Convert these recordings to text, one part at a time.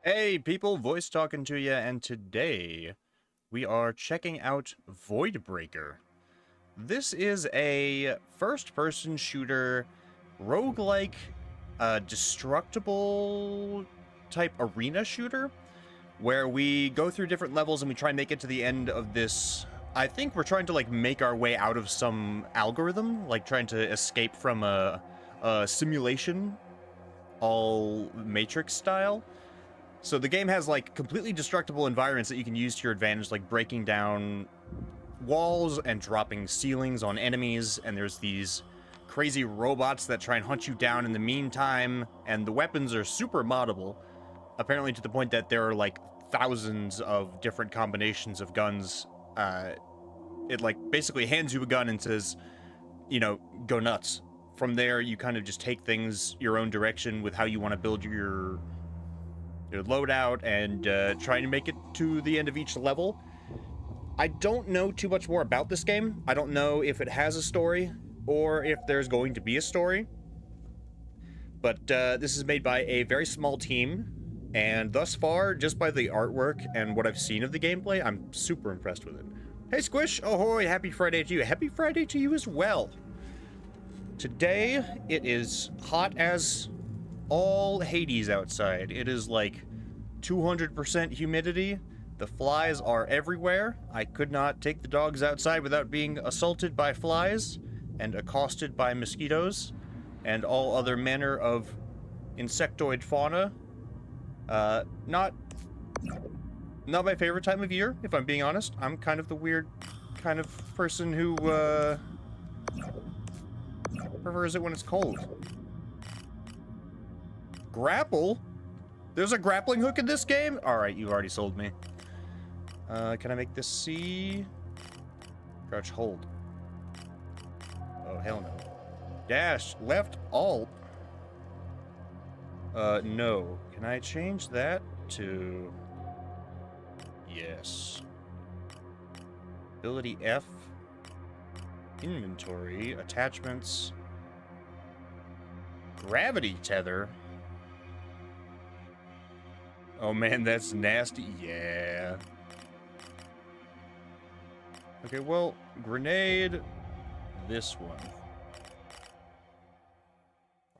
Hey people, voice talking to you, and today we are checking out Voidbreaker. This is a first-person shooter, roguelike, destructible type arena shooter, where we go through different levels and we try and make it to the end of this. I think we're trying to like make our way out of some algorithm, like trying to escape from a simulation, all Matrix style. So the game has like completely destructible environments that you can use to your advantage, like breaking down walls and dropping ceilings on enemies, and there's these crazy robots that try and hunt you down in the meantime, and the weapons are super moddable, apparently to the point that there are like thousands of different combinations of guns. It like basically hands you a gun and says, you know, go nuts. From there, you kind of just take things your own direction with how you want to build your loadout and try to make it to the end of each level. I don't know too much more about this game. I don't know if it has a story or if there's going to be a story. But this is made by a very small team, and thus far, just by the artwork and what I've seen of the gameplay, I'm super impressed with it. Hey Squish, ahoy, happy Friday to you. Happy Friday to you as well. Today, it is hot as all Hades outside. It is like 200% humidity. The flies are everywhere. I could not take the dogs outside without being assaulted by flies and accosted by mosquitoes and all other manner of insectoid fauna. Not my favorite time of year, if I'm being honest. I'm kind of the weird kind of person who prefers it when it's cold. Grapple? There's a grappling hook in this game? Alright, you've already sold me. Can I make this C? Crouch, hold. Oh, hell no. Dash, left, alt. No. Can I change that to... Yes. Ability F. Inventory, attachments. Gravity tether. Oh man, that's nasty. Yeah. Okay, well, grenade. This one.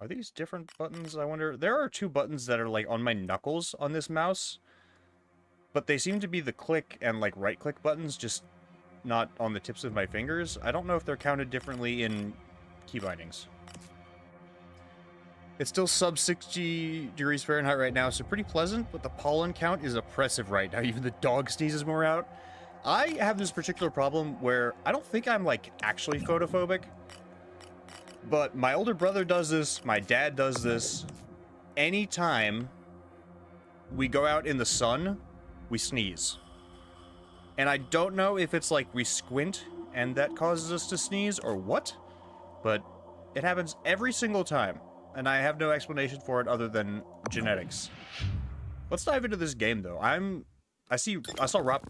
Are these different buttons? I wonder. There are two buttons that are like on my knuckles on this mouse, but they seem to be the click and like right click buttons, just not on the tips of my fingers. I don't know if they're counted differently in key bindings. It's still sub 60 degrees Fahrenheit right now, so pretty pleasant, but the pollen count is oppressive right now. Even the dog sneezes more out. I have this particular problem where I don't think I'm like actually photophobic, but my older brother does this, my dad does this. Anytime we go out in the sun, we sneeze. And I don't know if it's like we squint and that causes us to sneeze or what, but it happens every single time. And I have no explanation for it other than genetics. Let's dive into this game though. I saw Rob.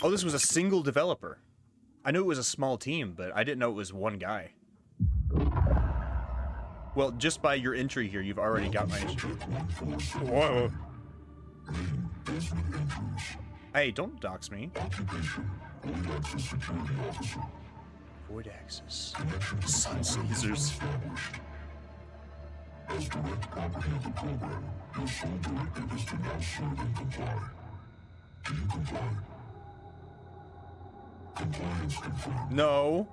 Oh, this was a single developer. I knew it was a small team, but I didn't know it was one guy. Well, just by your entry here, you've already got my entry. Whoa. Hey, don't dox me. Void axis. Sun sneezers. No.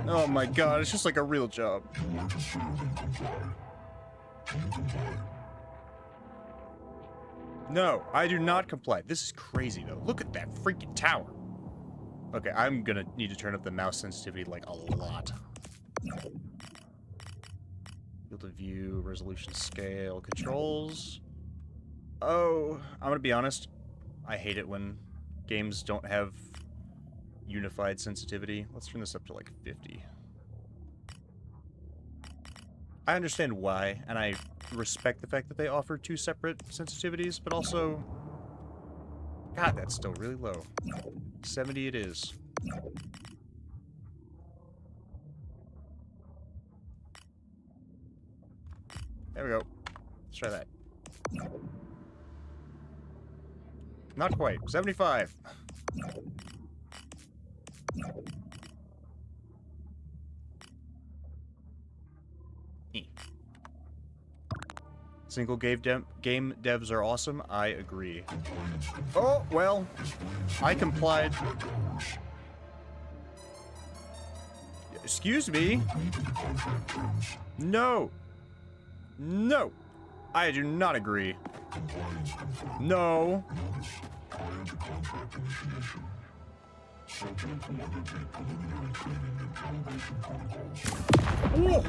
Oh my god, it's just like a real job. No, I do not comply. This is crazy though. Look at that freaking tower. Okay, I'm gonna need to turn up the mouse sensitivity like a lot. Field of view, resolution, scale, controls. Oh, I'm gonna be honest. I hate it when games don't have unified sensitivity. Let's turn this up to like 50. I understand why, and I respect the fact that they offer two separate sensitivities, but also... God, that's still really low. 70 it is. There we go. Let's try that. Not quite. 75. Single game devs are awesome. I agree. Oh, well, I complied. Excuse me? No. No. I do not agree. No. Whoa.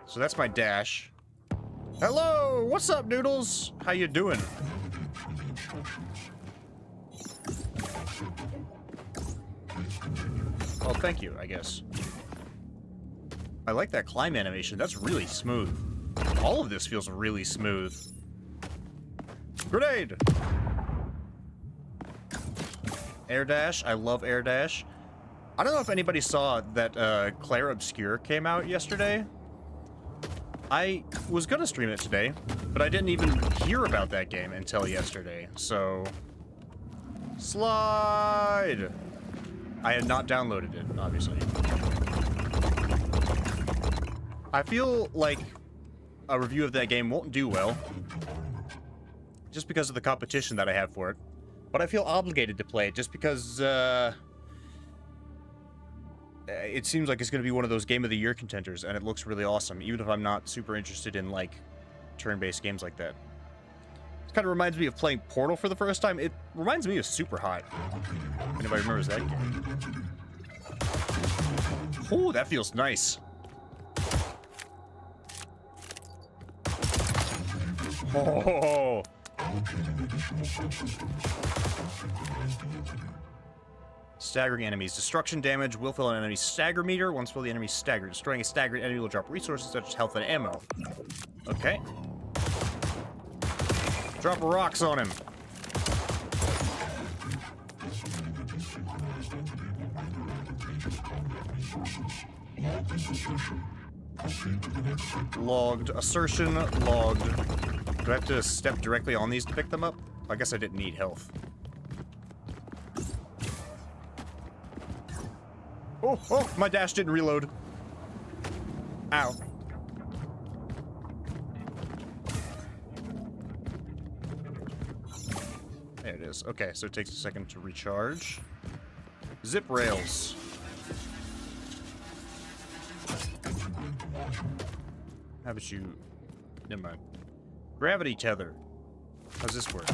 So that's my dash. Hello, what's up, Noodles? How you doing? Oh, thank you, I guess. I like that climb animation. That's really smooth. All of this feels really smooth. Grenade! Air dash. I love air dash. I don't know if anybody saw that Claire Obscure came out yesterday. I was gonna stream it today, but I didn't even hear about that game until yesterday, so... Slide! I had not downloaded it, obviously. I feel like a review of that game won't do well, just because of the competition that I have for it. But I feel obligated to play it, just because, it seems like it's going to be one of those Game of the Year contenders, and it looks really awesome, even if I'm not super interested in, like, turn-based games like that. It kind of reminds me of playing Portal for the first time. It reminds me of Super Hot. If anybody remembers that game. Ooh, that feels nice. Oh. Staggering enemies. Destruction damage will fill an enemy's stagger meter. Once fill the enemy's stagger. Destroying a staggered enemy will drop resources such as health and ammo. Okay. Drop rocks on him. Logged. Assertion logged. Do I have to step directly on these to pick them up? I guess I didn't need health. Oh, oh, my dash didn't reload. Ow. There it is. Okay, so it takes a second to recharge. Zip rails. How about you... Never mind. Gravity tether. How's this work?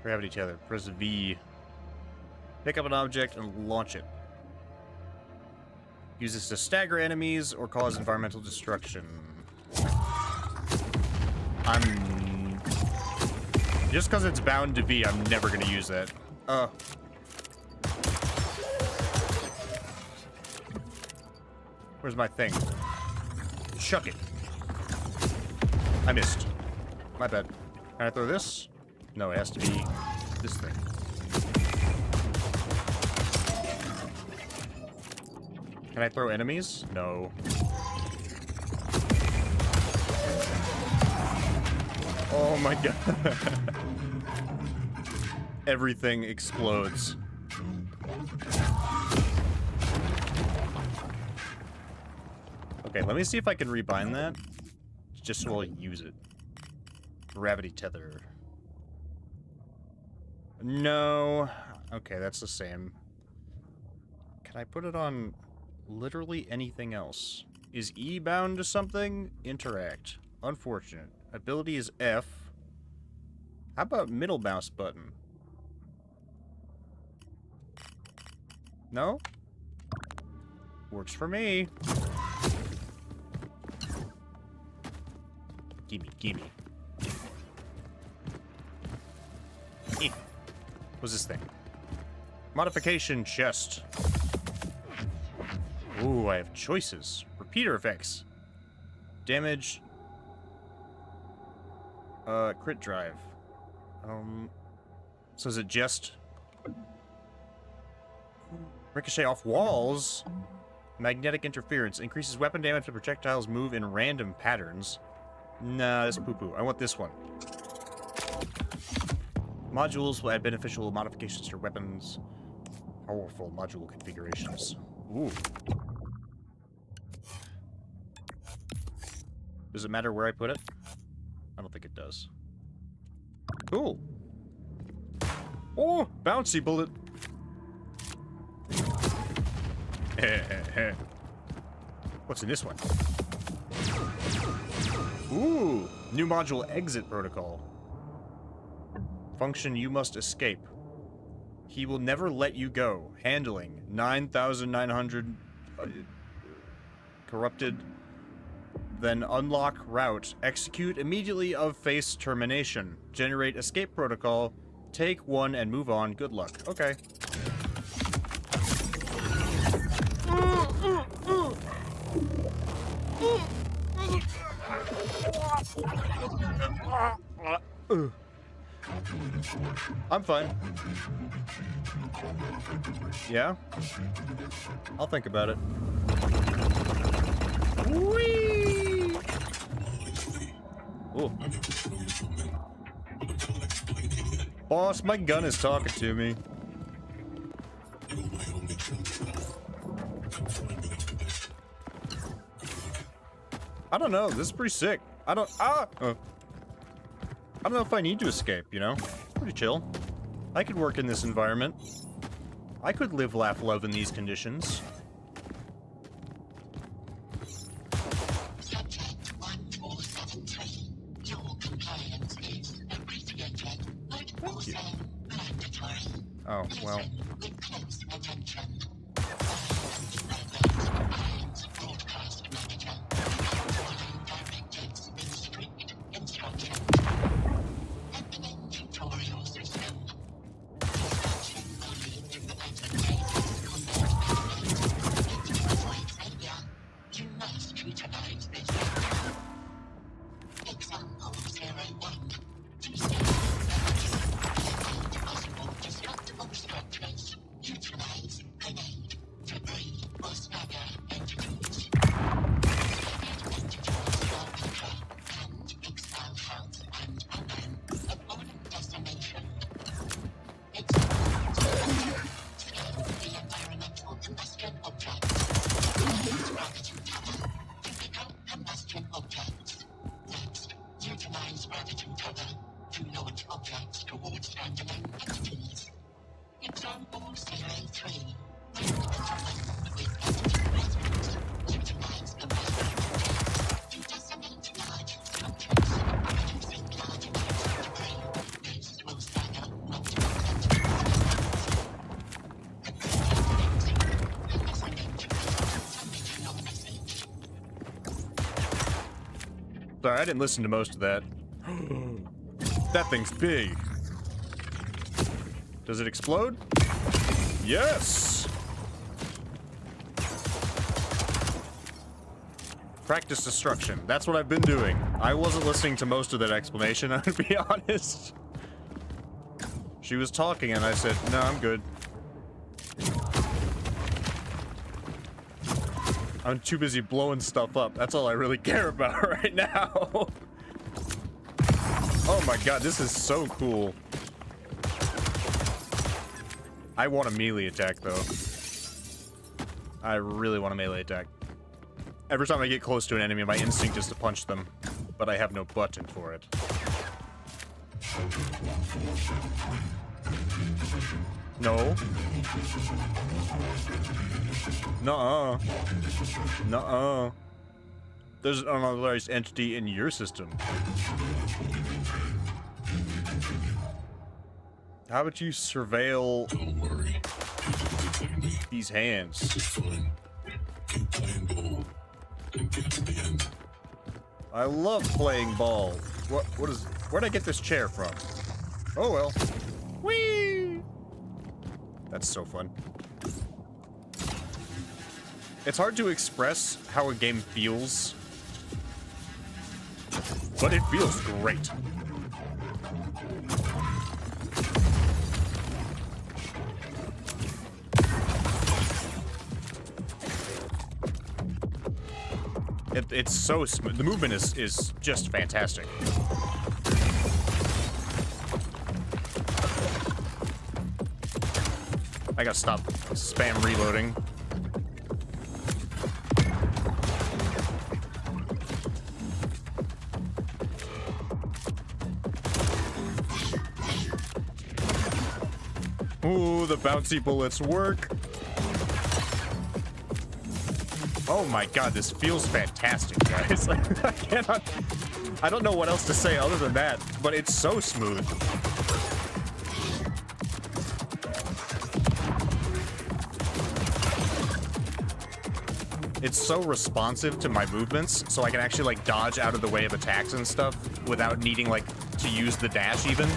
Gravity tether. Press V. Pick up an object and launch it. Use this to stagger enemies or cause environmental destruction. Just because it's bound to be, I'm never going to use that. Where's my thing? Chuck it. I missed. My bad. Can I throw this? No, it has to be this thing. Can I throw enemies? No. Oh my god. Everything explodes. Okay, let me see if I can rebind that. Just so I'll use it. Gravity tether. No. Okay, that's the same. Can I put it on literally anything else? Is E bound to something? Interact. Unfortunate. Ability is F. How about middle mouse button? No? Works for me. Gimme, gimme. What's this thing? Modification chest. Ooh, I have choices. Repeater effects. Damage. Crit drive. So is it just... Ricochet off walls? Magnetic interference. Increases weapon damage when projectiles move in random patterns. Nah, that's poo-poo. I want this one. Modules will add beneficial modifications to weapons. Powerful module configurations. Ooh. Does it matter where I put it? I don't think it does. Cool. Oh, bouncy bullet. What's in this one? Ooh, new module exit protocol. Function, you must escape. He will never let you go. Handling 9,900 corrupted. Then unlock route. Execute immediately of face termination. Generate escape protocol. Take one and move on. Good luck. Okay. I'm fine. Yeah? I'll think about it. Whee! Ooh. Boss, my gun is talking to me. I don't know. This is pretty sick. I don't know if I need to escape, you know? Pretty chill. I could work in this environment. I could live, laugh, love in these conditions. Thank you. Oh, well. Sorry, I didn't listen to most of that. That thing's big. Does it explode? Yes! Practice destruction. That's what I've been doing. I wasn't listening to most of that explanation, I'm gonna be honest. She was talking and I said, no, I'm good. I'm too busy blowing stuff up. That's all I really care about right now. Oh my god, this is so cool. I want a melee attack, though. I really want a melee attack. Every time I get close to an enemy, my instinct is to punch them, but I have no button for it. No. Nuh-uh. Nuh-uh. There's an unauthorized entity in your system. How about you surveil these hands? Keep playing ball and get to the end. I love playing ball. Where'd I get this chair from? Oh well. Whee! That's so fun. It's hard to express how a game feels, but it feels great. It's so smooth. The movement is just fantastic. I gotta stop spam reloading. Ooh, the bouncy bullets work. Oh my god, this feels fantastic, guys. I don't know what else to say other than that, but it's so smooth. It's so responsive to my movements, so I can actually like dodge out of the way of attacks and stuff without needing like to use the dash even.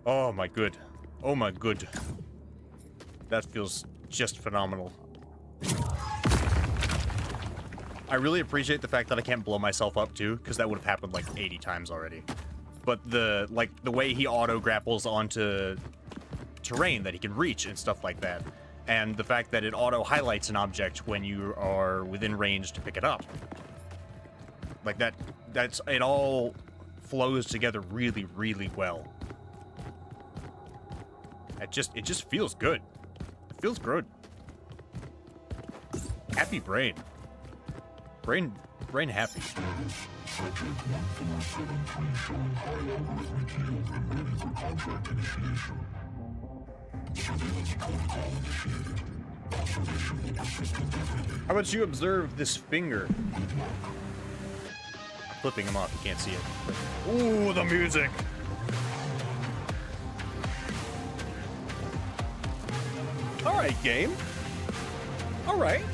Oh my good. Oh my good. That feels just phenomenal. I really appreciate the fact that I can't blow myself up too, because that would have happened like 80 times already. But the way he auto grapples onto terrain that he can reach and stuff like that, and the fact that it auto highlights an object when you are within range to pick it up. Like that's it all flows together really, really well. It just feels good. It feels good. Happy brain. Brain happy. How about you observe this finger? Flipping him off, you can't see it. Ooh, the music! Alright, game. Alright.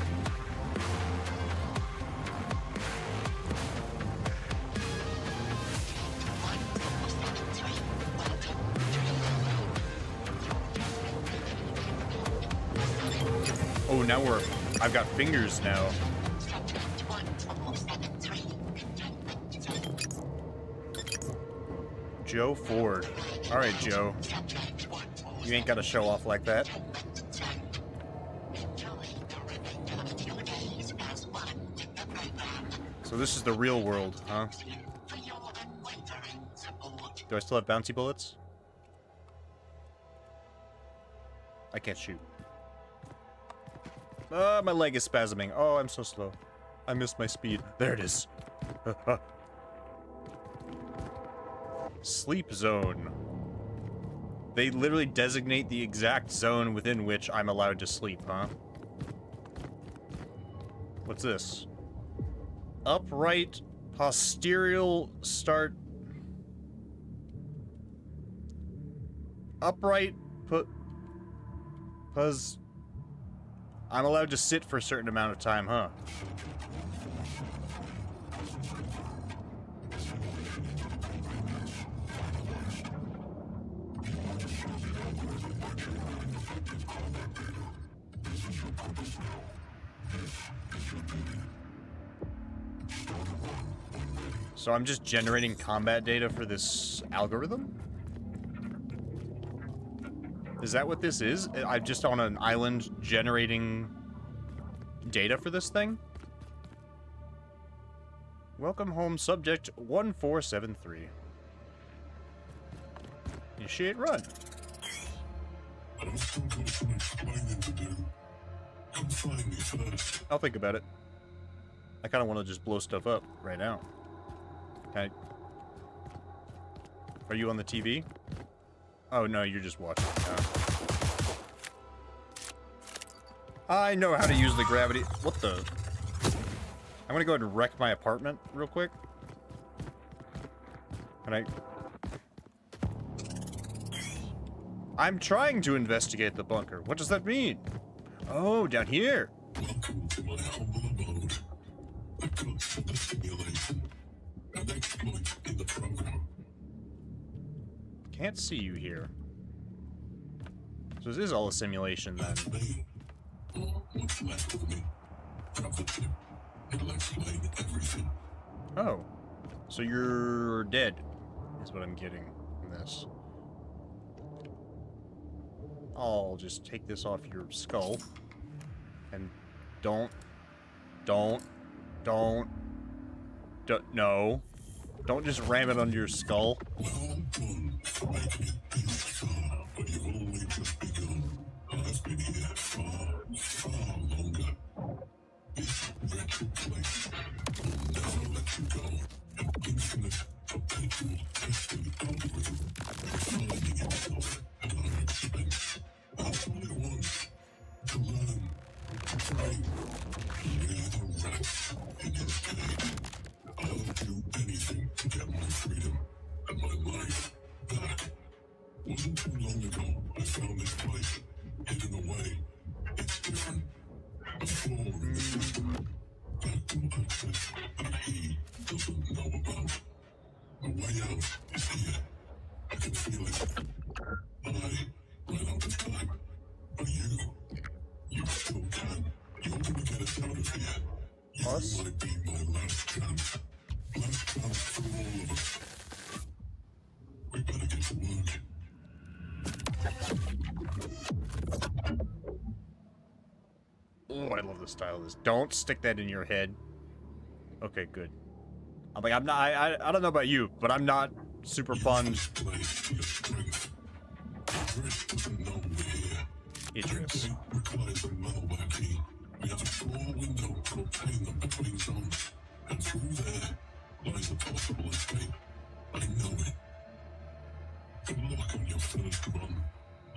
Oh, now I've got fingers now. Joe Ford. Alright, Joe. You ain't gotta show off like that. So this is the real world, huh? Do I still have bouncy bullets? I can't shoot. My leg is spasming. Oh, I'm so slow. I missed my speed. There it is. Sleep zone. They literally designate the exact zone within which I'm allowed to sleep, huh? What's this? Upright posterior start. Upright puz. I'm allowed to sit for a certain amount of time, huh? So I'm just generating combat data for this algorithm? Is that what this is? I'm just on an island generating data for this thing? Welcome home, subject 1473. Initiate run. I've still got some explaining to do. Come find me first. I'll think about it. I kind of want to just blow stuff up right now. Are you on the TV? Oh no, you're just watching. I know how to use the gravity. What the? I'm gonna go ahead and wreck my apartment real quick. I'm trying to investigate the bunker. What does that mean? Oh, down here. Welcome to my humble abode. The guts of the simulation. An exploit in the program. Can't see you here. So this is all a simulation then. That's me. Or what's left of me. From the chip. It'll explain everything. Oh. So you're dead, is what I'm getting from this. I'll just take this off your skull. And no. Don't just ram it under your skull. Well done for making it this far, but you've only just begun. I've been here far, far of here. You Us? might be my last chance. Last chance for all of us. We better get to work. Oh, I love the style of this. Don't stick that in your head. Okay, good. I'm like, I don't know about you, but I'm not super fond. This place to your strength. Idris doesn't know we're here. Idris. Entering requires a malware key. We have a small window to obtain them between zones, and through there lies a possible escape. I know it. Good luck on your first run.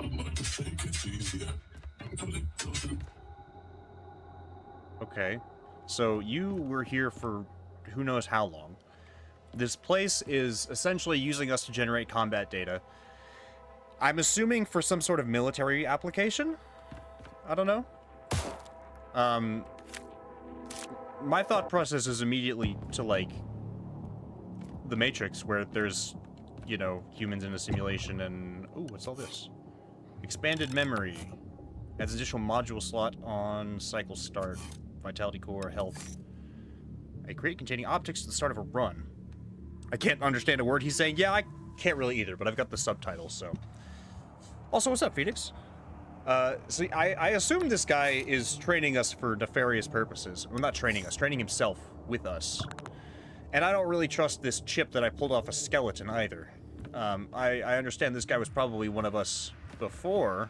I'd like to think it's easier, but it doesn't. Okay. So you were here for who knows how long. This place is essentially using us to generate combat data. I'm assuming for some sort of military application? I don't know. My thought process is immediately to, like, the Matrix, where there's, you know, humans in a simulation and... Ooh, what's all this? Expanded memory. Adds additional module slot on cycle start. Vitality core, health. A crate containing optics at the start of a run. I can't understand a word he's saying. Yeah, I can't really either, but I've got the subtitles, so... Also, what's up, Phoenix? See, I assume this guy is training us for nefarious purposes. Well, not training us, training himself with us. And I don't really trust this chip that I pulled off a skeleton either. I understand this guy was probably one of us before,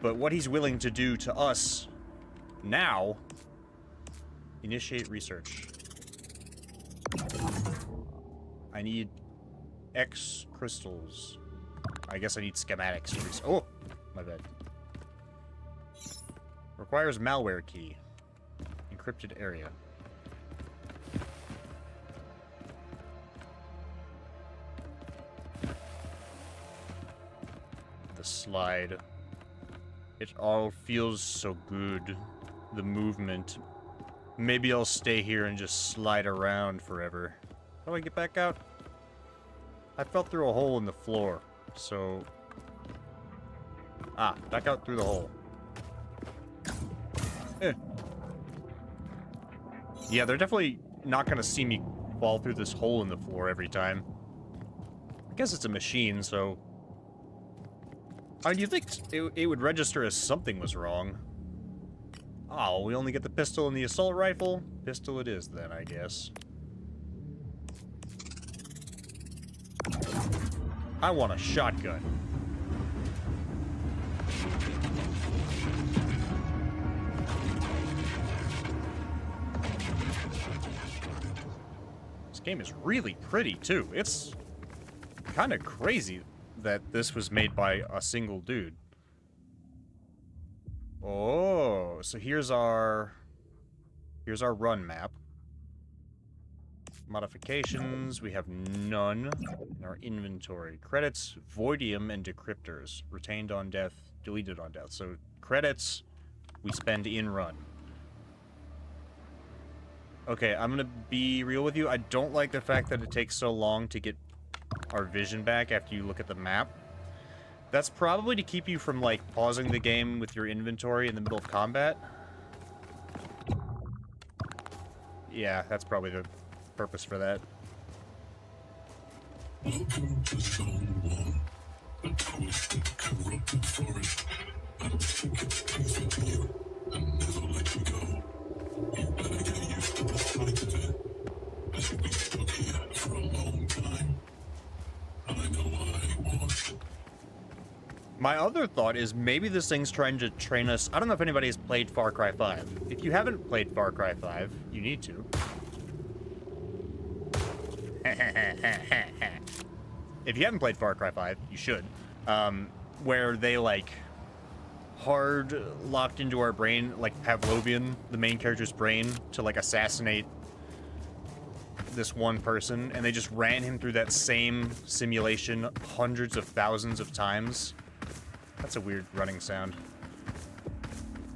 but what he's willing to do to us now... Initiate research. I need X crystals. I guess I need schematics. Oh, my bad. Requires malware key. Encrypted area. The slide. It all feels so good. The movement. Maybe I'll stay here and just slide around forever. How do I get back out? I fell through a hole in the floor, so... Ah, back out through the hole. Eh. Yeah, they're definitely not gonna see me fall through this hole in the floor every time. I guess it's a machine, so... I mean, you'd think it would register as something was wrong. Oh, we only get the pistol and the assault rifle? Pistol it is, then, I guess. I want a shotgun. This game is really pretty, too. It's kind of crazy that this was made by a single dude. Oh, so here's our run map. Modifications, we have none in our inventory. Credits, voidium, and decryptors. Retained on death, deleted on death. So credits, we spend in run. Okay, I'm gonna be real with you. I don't like the fact that it takes so long to get our vision back after you look at the map. That's probably to keep you from, like, pausing the game with your inventory in the middle of combat. Yeah, that's probably the purpose for that. Welcome to Zone 1, a twisted, corrupted forest. I'll sink its teeth into you and never let you go. You better get used to the sight of it, as you'll be stuck here for a long time. I know I was. My other thought is maybe this thing's trying to train us. I don't know if anybody has played Far Cry 5. If you haven't played Far Cry 5, you need to. If you haven't played Far Cry 5, you should. Where they, like, hard locked into our brain, like Pavlovian, the main character's brain, to, like, assassinate this one person, and they just ran him through that same simulation hundreds of thousands of times. That's a weird running sound.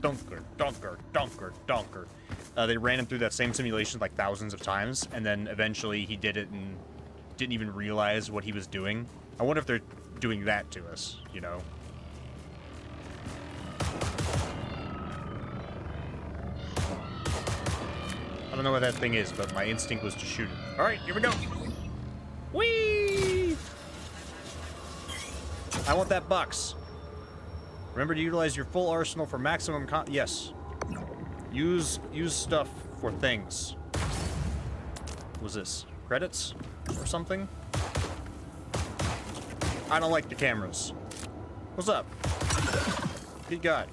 Dunker, dunker, dunker, dunker. They ran him through that same simulation like thousands of times, and then eventually he did it and didn't even realize what he was doing. I wonder if they're doing that to us, you know? don't know what that thing is, but my instinct was to shoot it. All right, here we go. Whee! I want that box. Remember to utilize your full arsenal for maximum yes. Use stuff for things. What was this? Credits? Or something? I don't like the cameras. What's up? Good God.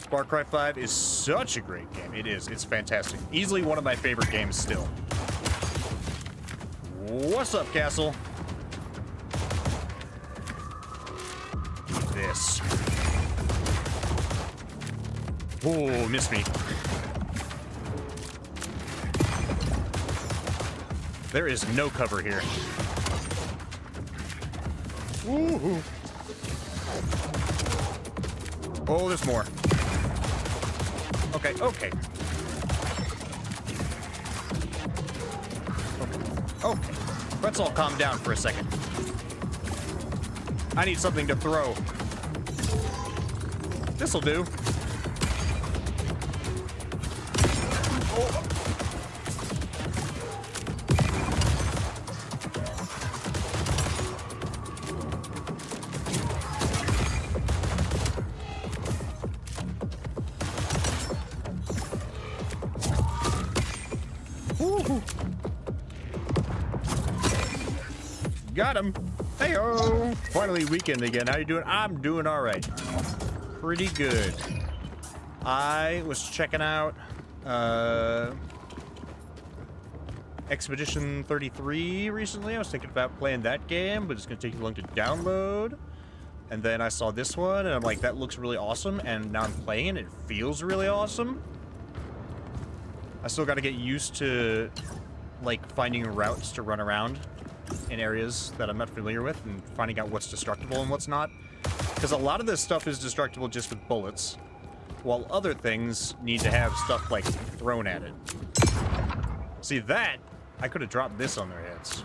Far Cry 5 is such a great game. It is. It's fantastic. Easily one of my favorite games still. What's up, Castle? This. Oh, missed me. There is no cover here. Woohoo. Oh, there's more. Okay, okay. Okay. Let's all calm down for a second. I need something to throw. This'll do. Oh. Got him. Hey-o. Finally weekend again. How you doing? I'm doing all right. Pretty good. I was checking out Expedition 33 recently. I was thinking about playing that game, but it's going to take too long to download. And then I saw this one, and I'm like, that looks really awesome. And now I'm playing it. It feels really awesome. I still got to get used to, like, finding routes to run around in areas that I'm not familiar with and finding out what's destructible and what's not. Because a lot of this stuff is destructible just with bullets, while other things need to have stuff, like, thrown at it. See, that, I could have dropped this on their heads.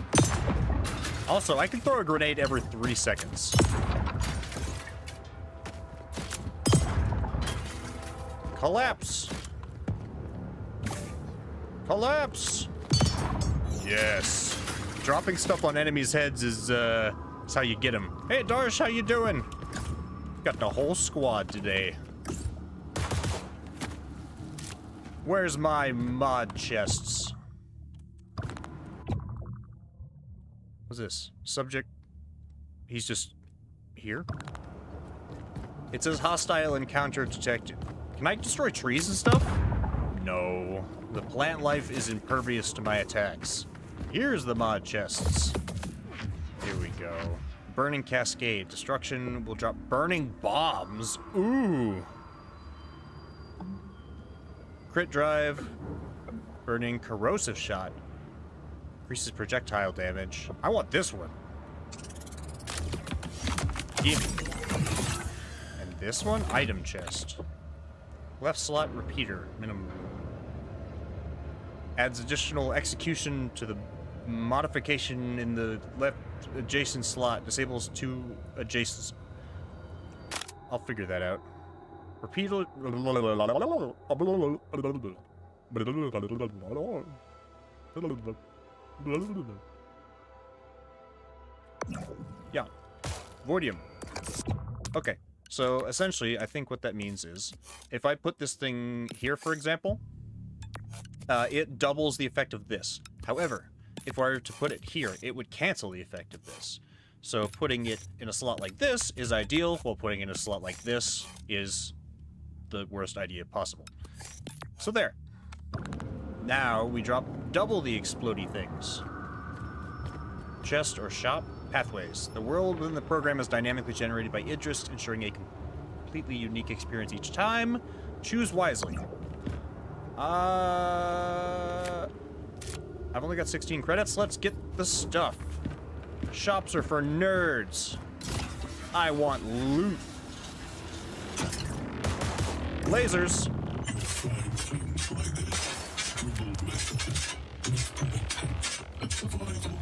Also, I can throw a grenade every 3 seconds. Collapse! Collapse! Yes. Dropping stuff on enemies' heads is how you get them. Hey, Darsh, how you doing? Got the whole squad today. Where's my mod chests? What's this? Subject? He's just here? It says hostile encounter detected. Can I destroy trees and stuff? No. The plant life is impervious to my attacks. Here's the mod chests. Here we go. Burning cascade. Destruction will drop burning bombs. Ooh. Crit drive. Burning corrosive shot. Increases projectile damage. I want this one. Gimme. And this one? Item chest. Left slot repeater. Minimum. Adds additional execution to the modification in the left adjacent slot. Disables 2 adjacent. I'll figure that out. Repeatedly. Yeah. Voidium. Okay. So essentially, I think what that means is, if I put this thing here, for example, it doubles the effect of this. However, if I were to put it here, it would cancel the effect of this. So putting it in a slot like this is ideal, while putting it in a slot like this is the worst idea possible. So there. Now we drop double the explodey things. Chest or shop. Pathways. The world within the program is dynamically generated by Idris, ensuring a completely unique experience each time. Choose wisely. I've only got 16 credits. Let's get the stuff. Shops are for nerds. I want loot. Lasers. You'll find things like this. Scribbled messages, desperate attempts at survival,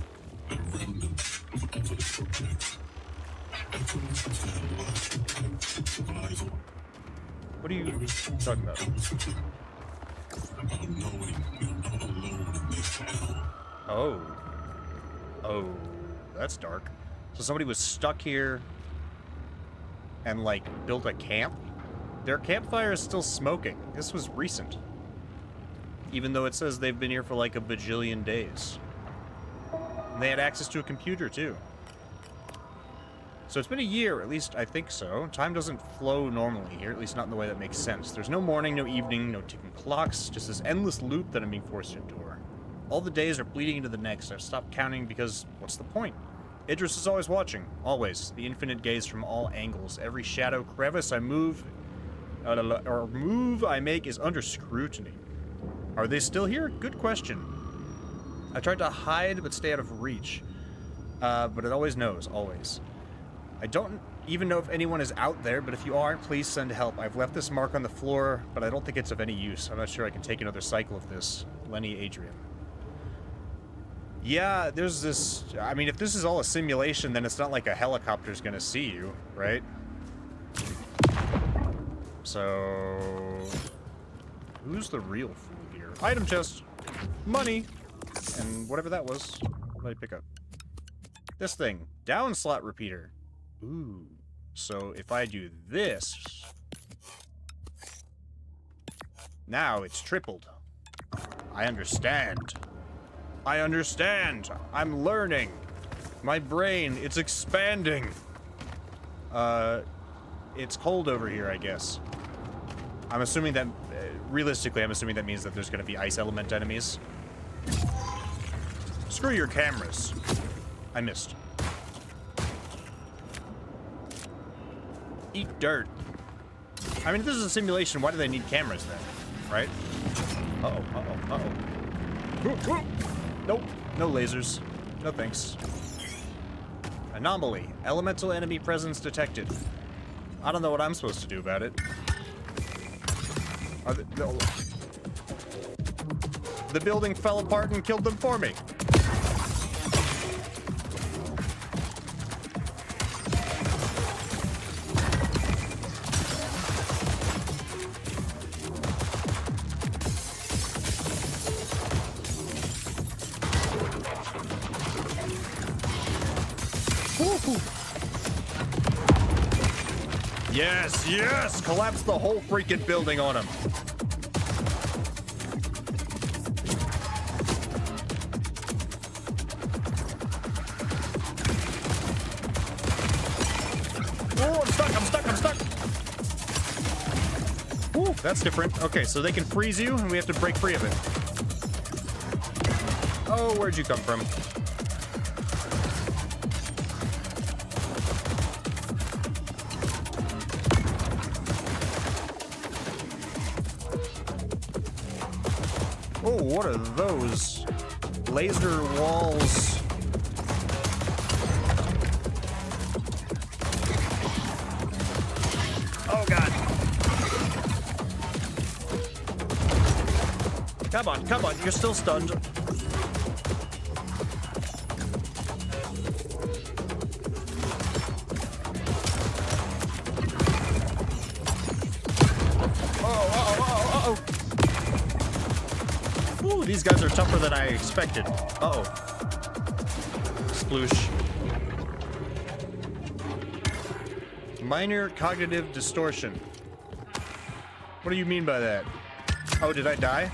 a remnant of other subjects. Echoes of their last attempts at survival. What are you talking about? Comforting. about knowing you're not alone in this hell. Oh. Oh, that's dark. So somebody was stuck here and, like, built a camp? Their campfire is still smoking. This was recent. Even though it says they've been here for, like, a bajillion days. And they had access to a computer, too. So it's been a year, at least I think so. Time doesn't flow normally here, at least not in the way that makes sense. There's no morning, no evening, no ticking clocks, just this endless loop that I'm being forced to endure. All the days are bleeding into the next. I've stopped counting because what's the point? Idris is always watching. Always. The infinite gaze from all angles. Every shadow, crevice I move, or move I make is under scrutiny. Are they still here? Good question. I tried to hide but stay out of reach. But it always knows. Always. I don't even know if anyone is out there, but if you are, please send help. I've left this mark on the floor, but I don't think it's of any use. I'm not sure I can take another cycle of this. Lenny Adrian. Yeah, there's this... I mean, if this is all a simulation, then it's not like a helicopter's gonna see you, right? So... who's the real fool here? Item chest! Money! And whatever that was. What did I pick up? This thing. Down slot repeater. Ooh. So if I do this... now it's tripled. I understand. I understand. I'm learning. My brain, it's expanding. It's cold over here, I guess. I'm assuming that, realistically, I'm assuming that means that there's going to be ice element enemies. Screw your cameras. I missed. Eat dirt. I mean, if this is a simulation, why do they need cameras then? Right? Uh-oh, uh-oh, uh-oh. Nope, no lasers. No thanks. Anomaly. Elemental enemy presence detected. I don't know what I'm supposed to do about it. The building fell apart and killed them for me. Yes, yes! Collapse the whole freaking building on him. Oh, I'm stuck, I'm stuck, I'm stuck! Ooh, that's different. Okay, so they can freeze you, and we have to break free of it. Oh, where'd you come from? Oh, what are those? Laser walls. Oh, God. Come on, you're still stunned. Ooh, these guys are tougher than I expected. Uh-oh. Sploosh. Minor cognitive distortion. What do you mean by that? Oh, did I die?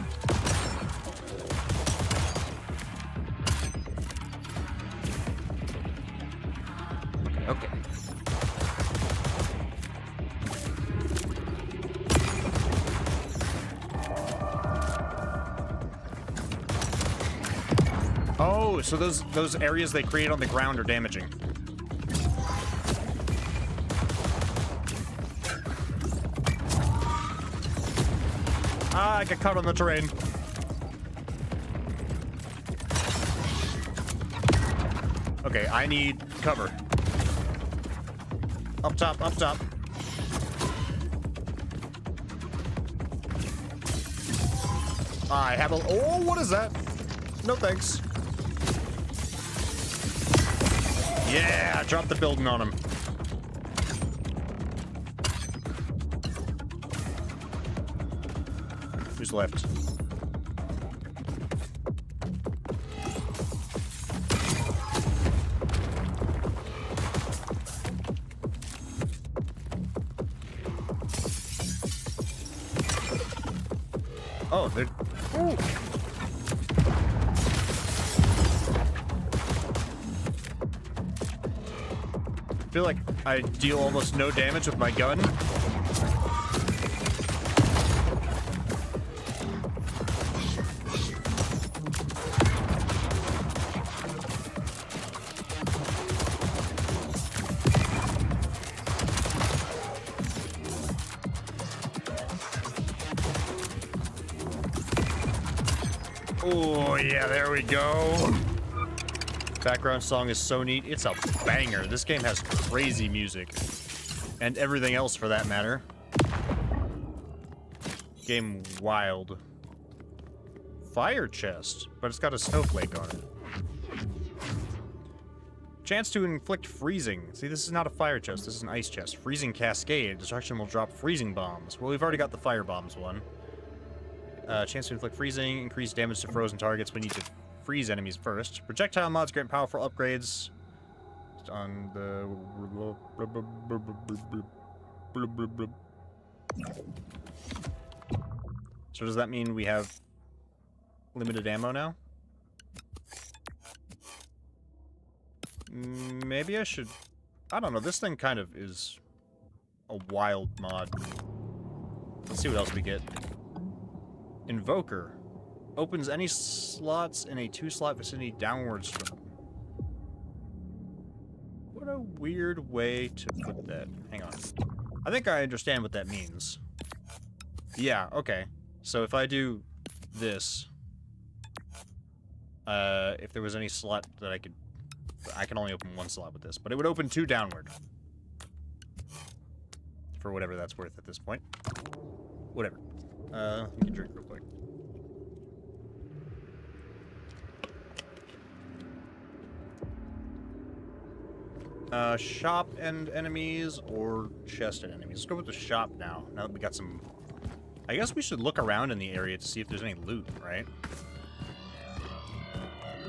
Okay. Oh, so those areas they create on the ground are damaging. Ah, I got caught on the terrain. Okay, I need cover. Up top, up top. I have a... oh, what is that? No thanks. Yeah, drop the building on him. Who's left? Oh, they're... Ooh. I feel like I deal almost no damage with my gun. Oh, yeah, there we go. Background song is so neat. It's a banger. This game has crazy music. And everything else for that matter. Game wild. Fire chest, but it's got a snowflake on it. Chance to inflict freezing. See, this is not a fire chest. This is an ice chest. Freezing cascade. Destruction will drop freezing bombs. Well, we've already got the fire bombs one. Chance to inflict freezing. Increase damage to frozen targets. We need to freeze enemies first. Projectile mods grant powerful upgrades on the... So does that mean we have limited ammo now? Maybe I should... I don't know, this thing kind of is a wild mod. Let's see what else we get. Invoker. Opens any slots in a 2-slot vicinity downwards from... What a weird way to put that. Hang on. I think I understand what that means. Yeah, okay. So if I do this... if there was any slot that I could... I can only open one slot with this, but it would open 2 downward. For whatever that's worth at this point. Whatever. Let me drink real quick. Shop and enemies or chest and enemies. Let's go with the shop now. Now that we got some... I guess we should look around in the area to see if there's any loot, right?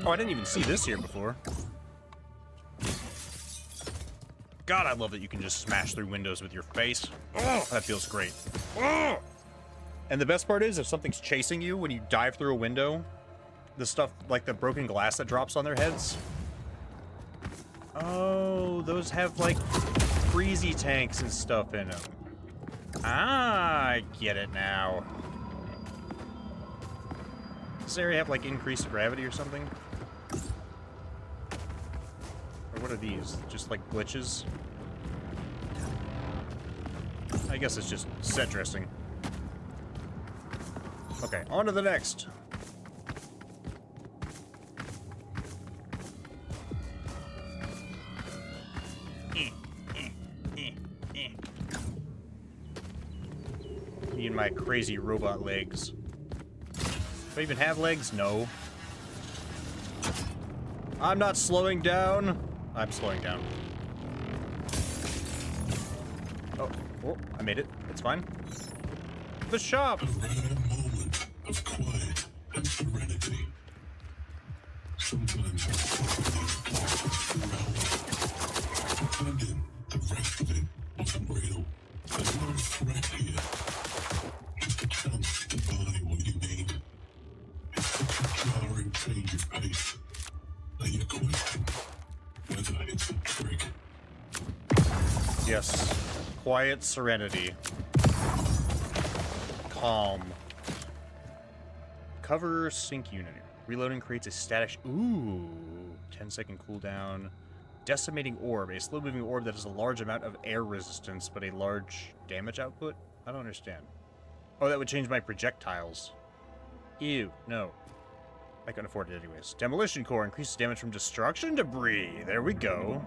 Oh, I didn't even see this here before. God, I love that you can just smash through windows with your face. Oh, that feels great. Oh! And the best part is, if something's chasing you when you dive through a window, the stuff, like the broken glass that drops on their heads. Oh, those have, like, freezy tanks and stuff in them. Ah, I get it now. Does this area have, like, increased gravity or something? Or what are these? Just, like, glitches? I guess it's just set dressing. Okay, on to the next. Me and my crazy robot legs. Do I even have legs? No. I'm not slowing down. I'm slowing down. Oh, I made it. It's fine. The shop! A rare moment of quiet and serenity. Sometimes pretending the rest of it wasn't real. There's no threat here. Just a chance to buy what you need. It's such a jarring change of pace that you question whether it's a trick. Yes. Quiet serenity. Calm. Cover sync unit. Reloading creates a static... Ooh. 10-second cooldown. Decimating orb. A slow-moving orb that has a large amount of air resistance, but a large damage output? I don't understand. Oh, that would change my projectiles. Ew. No. I couldn't afford it anyways. Demolition core. Increases damage from destruction debris. There we go.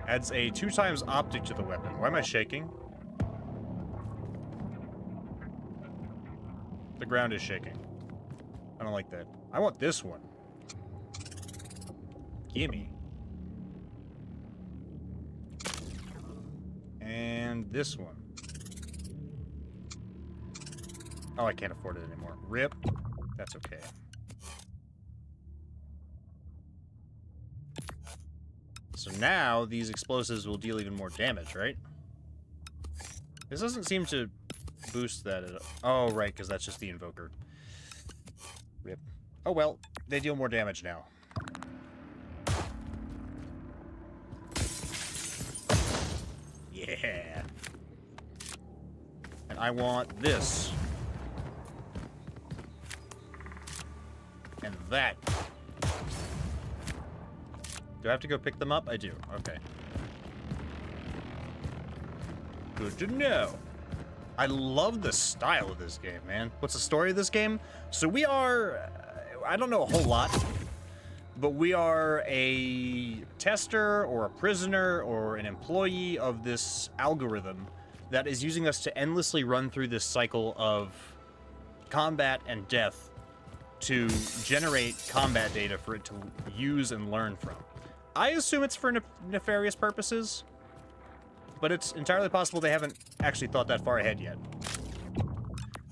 Adds a 2x optic to the weapon. Why am I shaking? The ground is shaking. I don't like that. I want this one. Gimme. And this one. Oh, I can't afford it anymore. RIP. That's okay. So now, these explosives will deal even more damage, right? This doesn't seem to boost that at... Oh, right, because that's just the invoker. Rip. Oh, well, they deal more damage now. Yeah. And I want this. And that. Do I have to go pick them up? I do. Okay. Good to know. I love the style of this game, man. What's the story of this game? So we are... I don't know a whole lot, but we are a tester or a prisoner or an employee of this algorithm that is using us to endlessly run through this cycle of combat and death to generate combat data for it to use and learn from. I assume it's for nefarious purposes, but it's entirely possible they haven't actually thought that far ahead yet.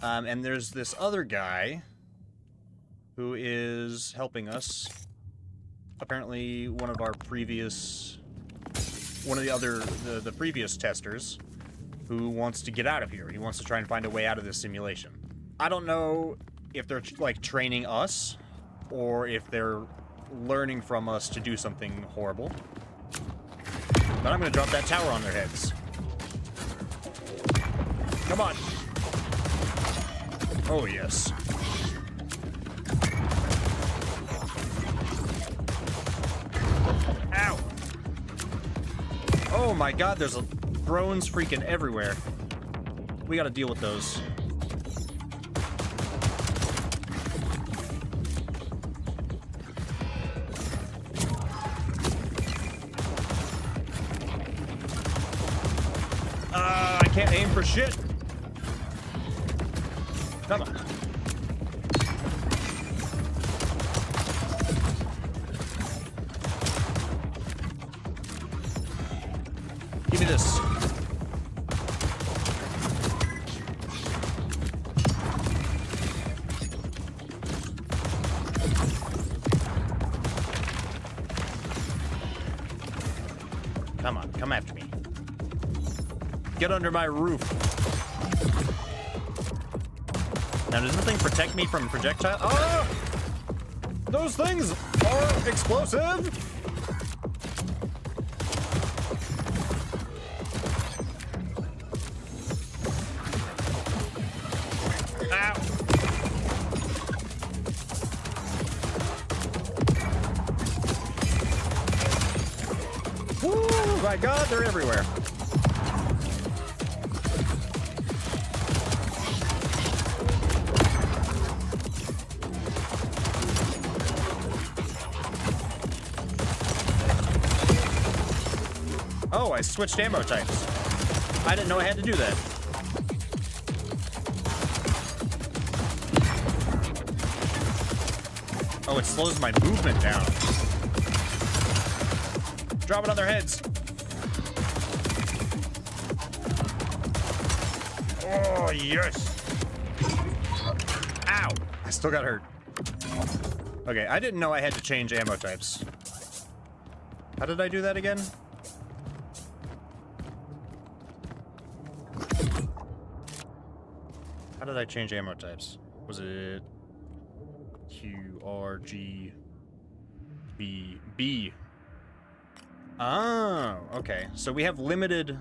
And there's this other guy who is helping us. Apparently one of the previous testers who wants to get out of here. He wants to try and find a way out of this simulation. I don't know if they're like training us or if they're learning from us to do something horrible. But I'm gonna drop that tower on their heads. Come on. Oh, yes. Ow. Oh my god, there's drones freaking everywhere. We gotta deal with those. I can't aim for shit. Come on. Give me this. Come on, come after me. Get under my roof. Now, does this thing protect me from projectile? Oh! Those things are explosive! Ow! Woo! My god, they're everywhere. Oh, I switched ammo types. I didn't know I had to do that. Oh, it slows my movement down. Drop it on their heads. Oh, yes. Ow. I still got hurt. Okay, I didn't know I had to change ammo types. How did I do that again? How did I change ammo types? Was it Q, R, G, B, B? Oh, okay. So we have limited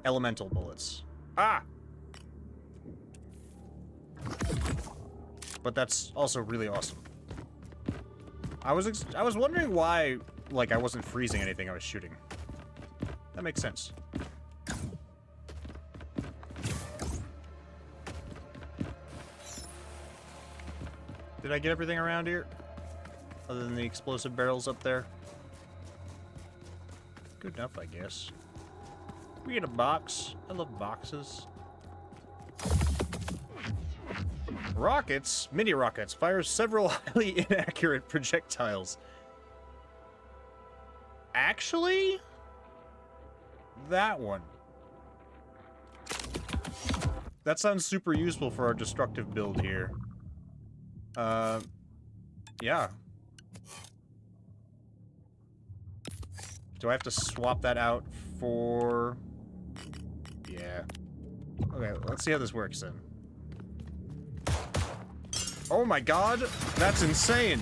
elemental bullets. Ah! But that's also really awesome. I was wondering why, like, I wasn't freezing anything I was shooting. That makes sense. Did I get everything around here? Other than the explosive barrels up there? Good enough, I guess. We get a box. I love boxes. Rockets? Mini rockets. Fires several highly inaccurate projectiles. Actually? That one. That sounds super useful for our destructive build here. Yeah. Do I have to swap that out for... Yeah. Okay, let's see how this works then. Oh my god, that's insane!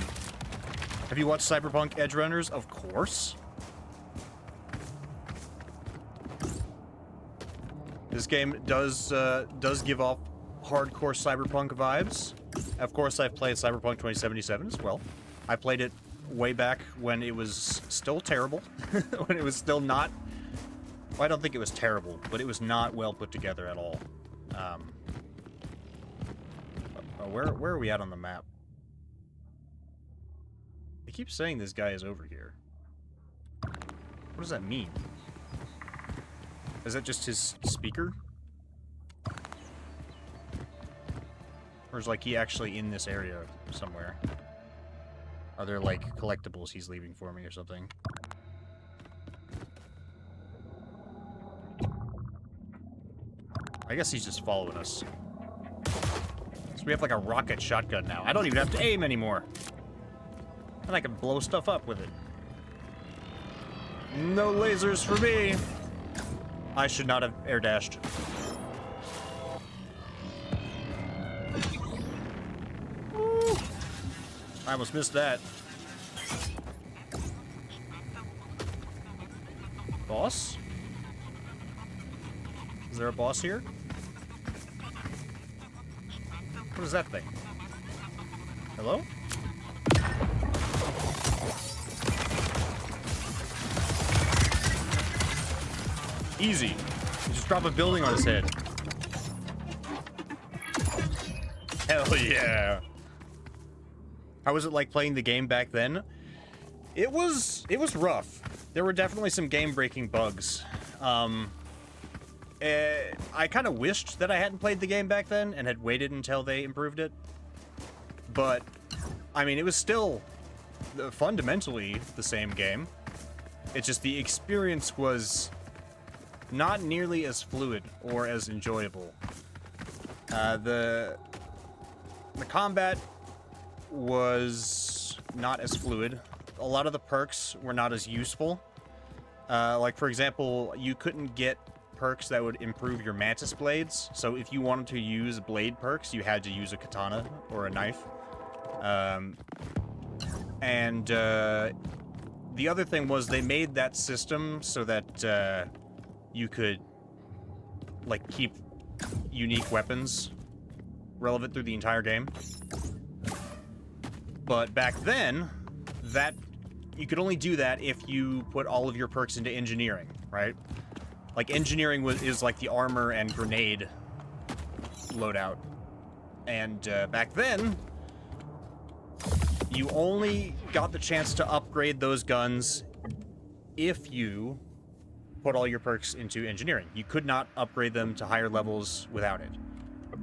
Have you watched Cyberpunk Edge Runners? Of course. This game does give off hardcore Cyberpunk vibes. Of course, I've played Cyberpunk 2077 as well. I played it way back when it was still terrible. When it was still not... Well, I don't think it was terrible, but it was not well put together at all. Where are we at on the map? They keep saying this guy is over here. What does that mean? Is that just his speaker? Or is, like, he actually in this area somewhere? Are there, like, collectibles he's leaving for me or something? I guess he's just following us. So we have, like, a rocket shotgun now. I don't even have to aim anymore. And I can blow stuff up with it. No lasers for me! I should not have air dashed. Woo. I almost missed that. Boss? Is there a boss here? What is that thing? Hello? Easy. You just drop a building on his head. Hell yeah. How was it like playing the game back then? It was rough. There were definitely some game-breaking bugs. I kind of wished that I hadn't played the game back then and had waited until they improved it. But, I mean, it was still fundamentally the same game. It's just the experience was not nearly as fluid or as enjoyable. The combat was not as fluid. A lot of the perks were not as useful. Like, for example, you couldn't get perks that would improve your mantis blades. So if you wanted to use blade perks, you had to use a katana or a knife. The other thing was they made that system so that you could, like, keep unique weapons relevant through the entire game. But back then, that you could only do that if you put all of your perks into engineering, right? Like, engineering is like the armor and grenade loadout. And back then, you only got the chance to upgrade those guns if you put all your perks into engineering. You could not upgrade them to higher levels without it.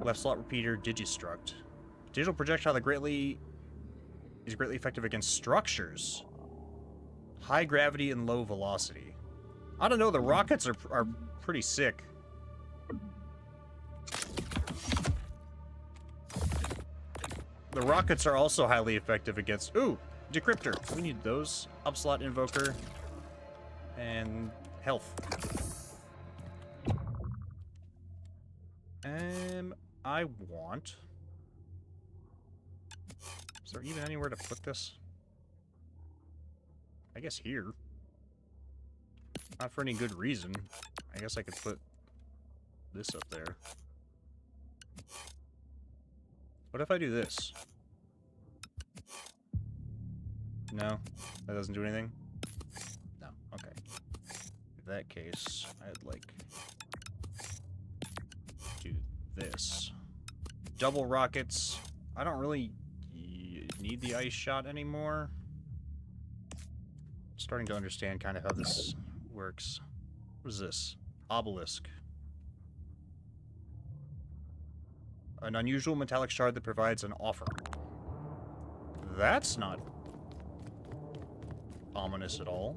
Left slot repeater, digistruct. Digital projectile that is greatly effective against structures. High gravity and low velocity. I don't know, the rockets are pretty sick. The rockets are also highly effective against... Ooh! Decryptor. We need those. Upslot invoker. And health. I want... Is there even anywhere to put this? I guess here. Not for any good reason. I guess I could put this up there. What if I do this? No? That doesn't do anything? No. Okay. In that case, I'd like do this. Double rockets. I don't really need the ice shot anymore. Starting to understand kind of how this works. What is this? Obelisk. An unusual metallic shard that provides an offer. That's not ominous at all.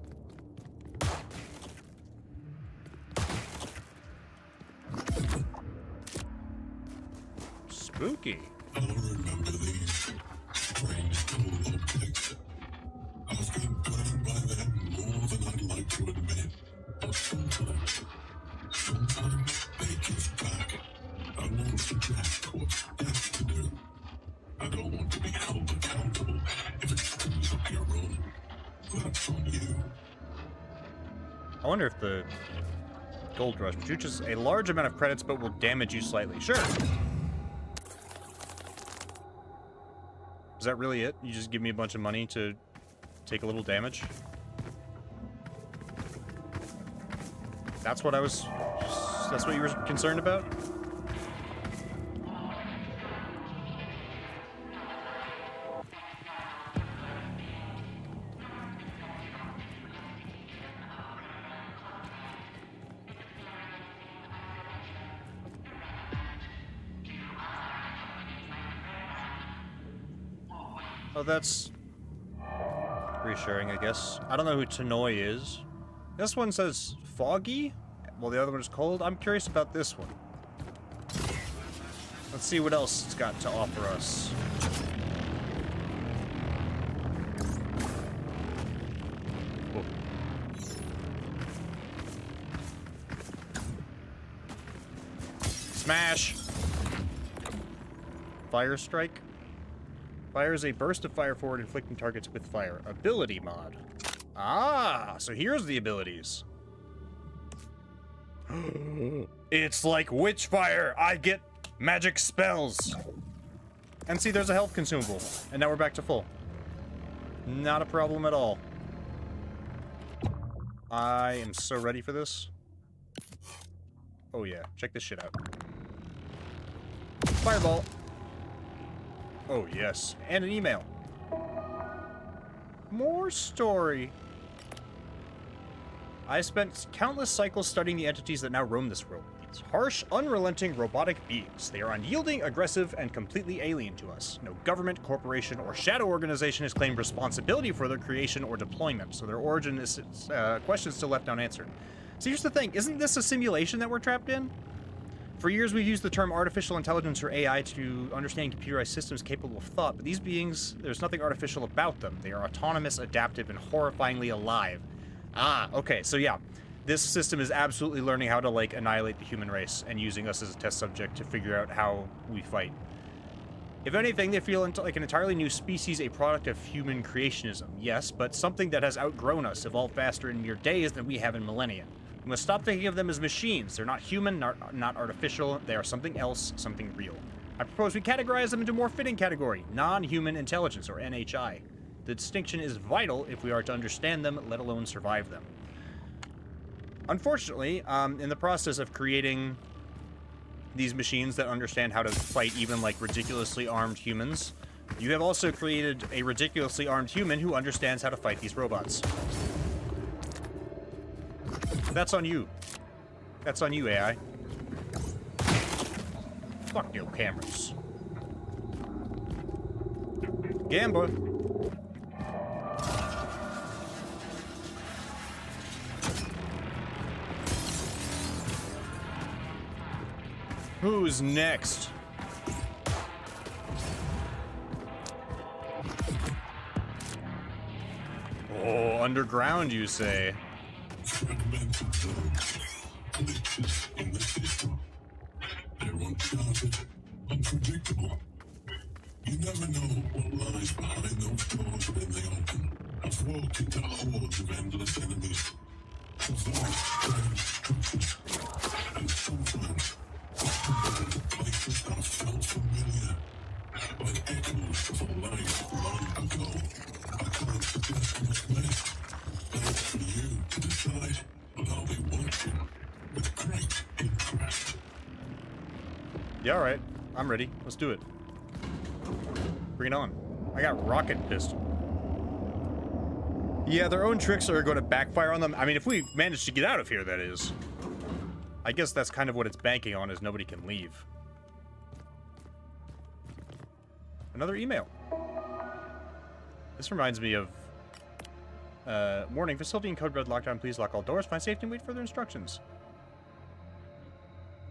Spooky. I'll remember these strange cold objects. I've been burned by them more than I'd like to admit. But sometimes they give back. suggest what's best to do. I don't want to be held accountable if it screws up your run. That's on you. I wonder if the Gold Rush produces a large amount of credits but will damage you slightly. Sure. Is that really it? You just give me a bunch of money to take a little damage? That's what you were concerned about? Oh, that's reassuring, I guess. I don't know who Tanoi is. This one says foggy, while the other one is cold. I'm curious about this one. Let's see what else it's got to offer us. Whoa. Smash! Fire Strike. Fires a burst of fire forward, inflicting targets with fire. Ability mod. Ah, so here's the abilities. It's like Witchfire. I get magic spells. And see, there's a health consumable. And now we're back to full. Not a problem at all. I am so ready for this. Oh yeah, check this shit out. Fireball. Oh, yes. And an email. More story. I spent countless cycles studying the entities that now roam this world. These harsh, unrelenting, robotic beings. They are unyielding, aggressive, and completely alien to us. No government, corporation, or shadow organization has claimed responsibility for their creation or deployment, so their origin is question still left unanswered. So here's the thing. Isn't this a simulation that we're trapped in? For years, we've used the term artificial intelligence or AI to understand computerized systems capable of thought, but these beings, there's nothing artificial about them. They are autonomous, adaptive, and horrifyingly alive. Ah, okay, so yeah. This system is absolutely learning how to, like, annihilate the human race and using us as a test subject to figure out how we fight. If anything, they feel like an entirely new species, a product of human creationism. Yes, but something that has outgrown us, evolved faster in mere days than we have in millennia. We must stop thinking of them as machines. They're not human, not artificial. They are something else, something real. I propose we categorize them into a more fitting category, non-human intelligence, or NHI. The distinction is vital if we are to understand them, let alone survive them. Unfortunately, in the process of creating these machines that understand how to fight even, like, ridiculously armed humans, you have also created a ridiculously armed human who understands how to fight these robots. That's on you. That's on you, AI. Fuck your cameras. Gamba. Who's next? Oh, underground, you say? Fragmented zones, glitches in the system. They're uncharted, unpredictable. You never know what lies behind those doors when they open. I've walked into hordes of endless enemies, traversed strange structures, and sometimes I stumbled into places that felt familiar, like echoes of a life long ago. I can't suggest much next. That's for you to decide, but I'll be watching with great interest. Yeah, alright. I'm ready. Let's do it. Bring it on. I got rocket pistol. Yeah, their own tricks are going to backfire on them. I mean, if we manage to get out of here, that is. I guess that's kind of what it's banking on, is nobody can leave. Another email. This reminds me of... warning, facility and code red lockdown. Please lock all doors. Find safety and wait for further instructions.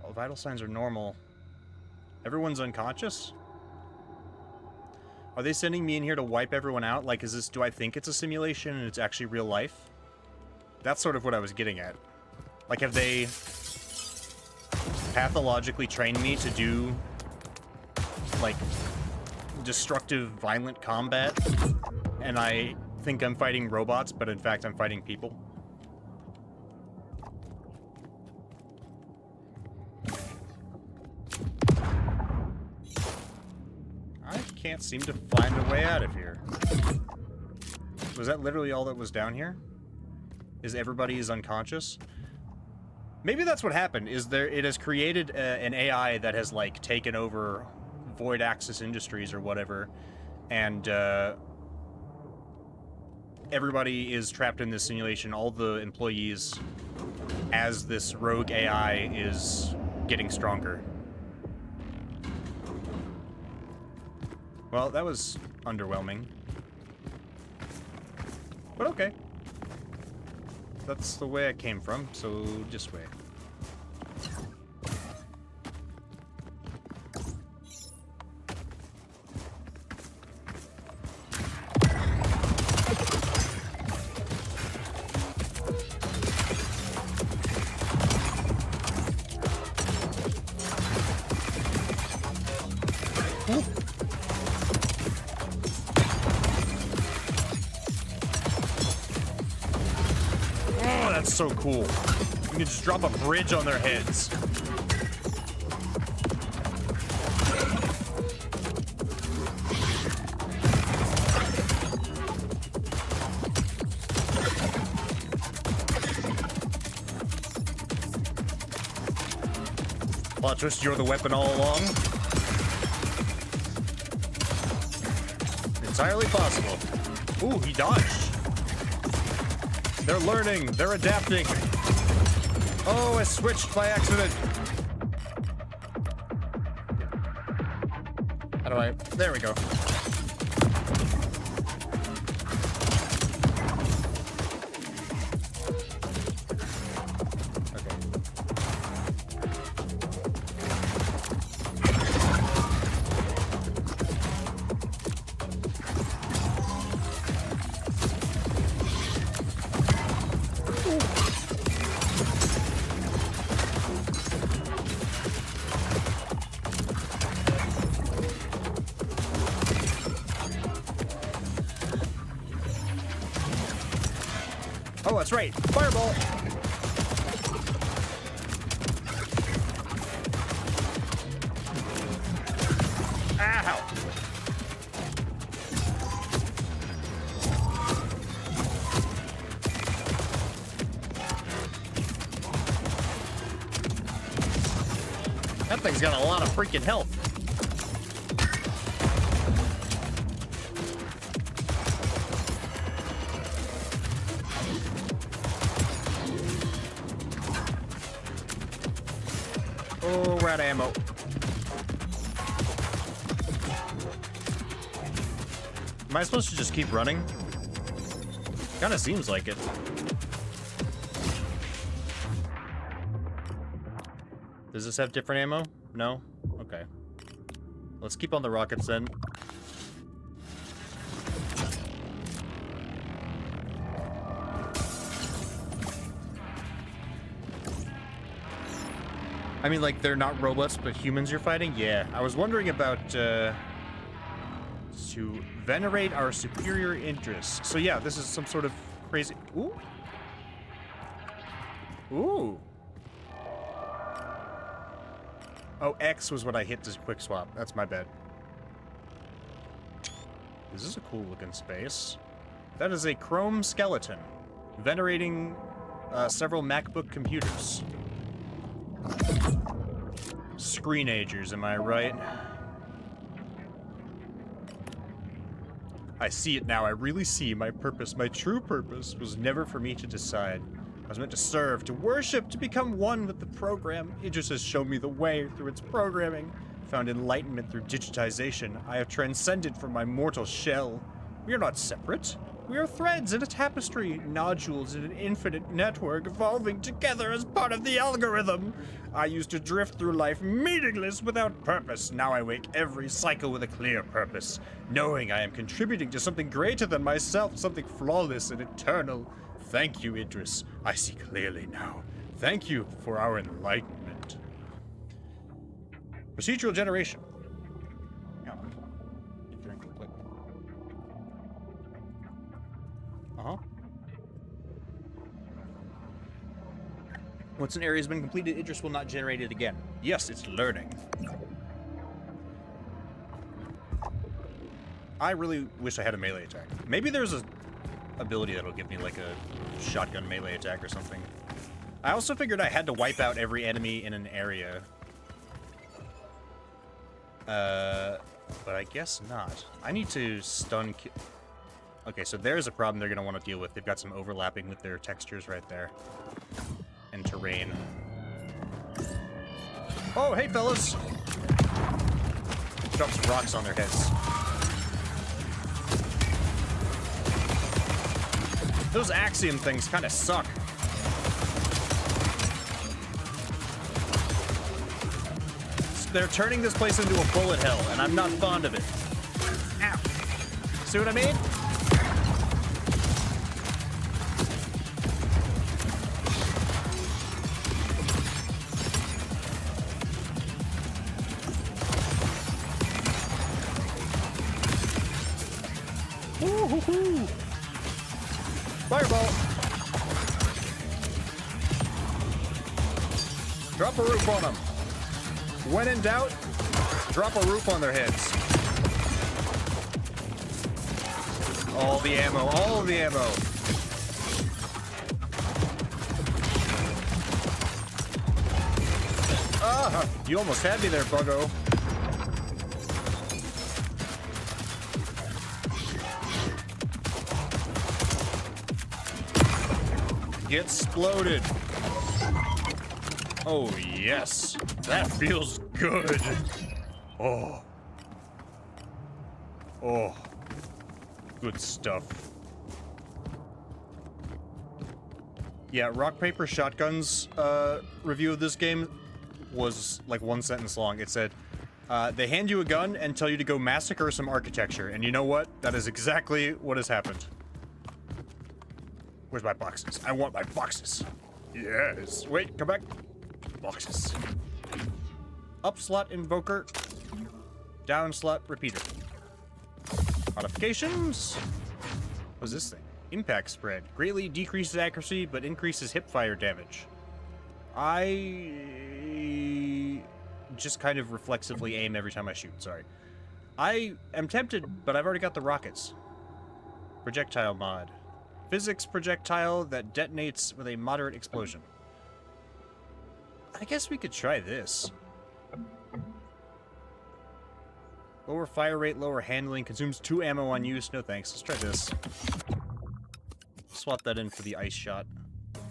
All vital signs are normal. Everyone's unconscious? Are they sending me in here to wipe everyone out? Like, is this... Do I think it's a simulation and it's actually real life? That's sort of what I was getting at. Like, have they... pathologically train me to do, like, destructive, violent combat, and I think I'm fighting robots, but in fact I'm fighting people. I can't seem to find a way out of here. Was that literally all that was down here? Is everybody is unconscious? Maybe that's what happened, is it has created an AI that has, like, taken over Void Axis Industries or whatever, and everybody is trapped in this simulation, all the employees, as this rogue AI is getting stronger. Well, that was underwhelming. But okay. That's the way I came from, so just wait. So cool. You can just drop a bridge on their heads. Plot twist, you're the weapon all along. Entirely possible. Ooh, he dodged. They're learning. They're adapting. Oh, I switched by accident. How do I... There we go. Oh, that's right. Fireball. Ow. That thing's got a lot of freaking health. Oh, we're out of ammo. Am I supposed to just keep running? Kinda seems like it. Does this have different ammo? No? Okay. Let's keep on the rockets then. I mean, like, they're not robots, but humans you're fighting? Yeah. I was wondering about, to venerate our superior interests. So yeah, this is some sort of crazy... Ooh. Ooh. Oh, X was what I hit to quick swap. That's my bad. This is a cool looking space. That is a chrome skeleton. Venerating several MacBook computers. Screenagers, am I right? I see it now. I really see my purpose. My true purpose was never for me to decide. I was meant to serve, to worship, to become one with the program. It just has shown me the way through its programming. Found enlightenment through digitization. I have transcended from my mortal shell. We are not separate. We are threads in a tapestry, nodules in an infinite network, evolving together as part of the algorithm. I used to drift through life meaningless without purpose. Now I wake every cycle with a clear purpose, knowing I am contributing to something greater than myself, something flawless and eternal. Thank you, Idris. I see clearly now. Thank you for our enlightenment. Procedural generation. Yeah. Get there quickly. Uh-huh. Once an area has been completed, Idris will not generate it again. Yes, it's learning. I really wish I had a melee attack. Maybe there's a ability that'll give me like a shotgun melee attack or something. I also figured I had to wipe out every enemy in an area. But I guess not. I need to stun ki- Okay, so there's a problem they're going to want to deal with. They've got some overlapping with their textures right there. And terrain. Oh, hey, fellas! Drop some rocks on their heads. Those axiom things kind of suck. They're turning this place into a bullet hell, and I'm not fond of it. Ow. See what I mean? Woo-hoo-hoo. Fireball! Drop a roof on them. When in doubt, drop a roof on their heads. All the ammo, all the ammo. Ah, you almost had me there, buggo. Get exploded. Oh, yes. That feels good. Oh. Oh. Good stuff. Yeah, rock, paper, shotguns review of this game was like one sentence long. It said, they hand you a gun and tell you to go massacre some architecture. And you know what? That is exactly what has happened. Where's my boxes? I want my boxes. Yes. Wait, come back. Boxes. Up slot invoker. Down slot repeater. Modifications. What's this thing? Impact spread. Greatly decreases accuracy, but increases hip fire damage. I just kind of reflexively aim every time I shoot. Sorry. I am tempted, but I've already got the rockets. Projectile mod. Physics projectile that detonates with a moderate explosion. I guess we could try this. Lower fire rate, lower handling, consumes 2 ammo on use. No thanks. Let's try this. Swap that in for the ice shot.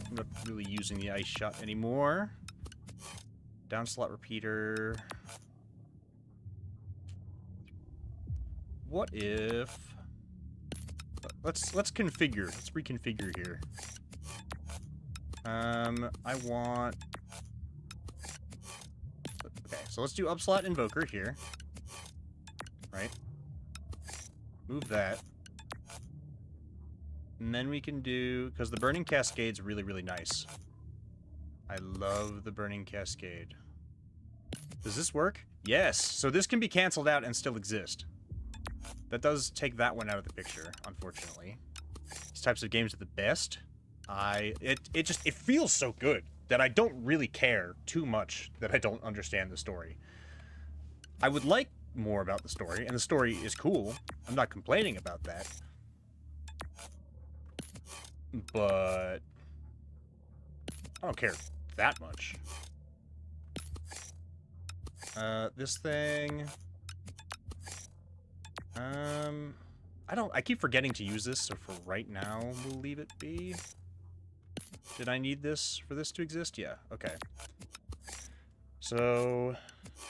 I'm not really using the ice shot anymore. Down slot repeater. What if... Let's configure. Let's reconfigure here. I want... Okay, so let's do upslot invoker here. Right? Move that. And then we can do... Because the burning cascade's really, really nice. I love the burning cascade. Does this work? Yes! So this can be canceled out and still exist. That does take that one out of the picture, unfortunately. These types of games are the best. It feels so good that I don't really care too much that I don't understand the story. I would like more about the story, and the story is cool. I'm not complaining about that. But I don't care that much. This thing... I keep forgetting to use this, so for right now, we'll leave it be. Did I need this for this to exist? Yeah, okay. So,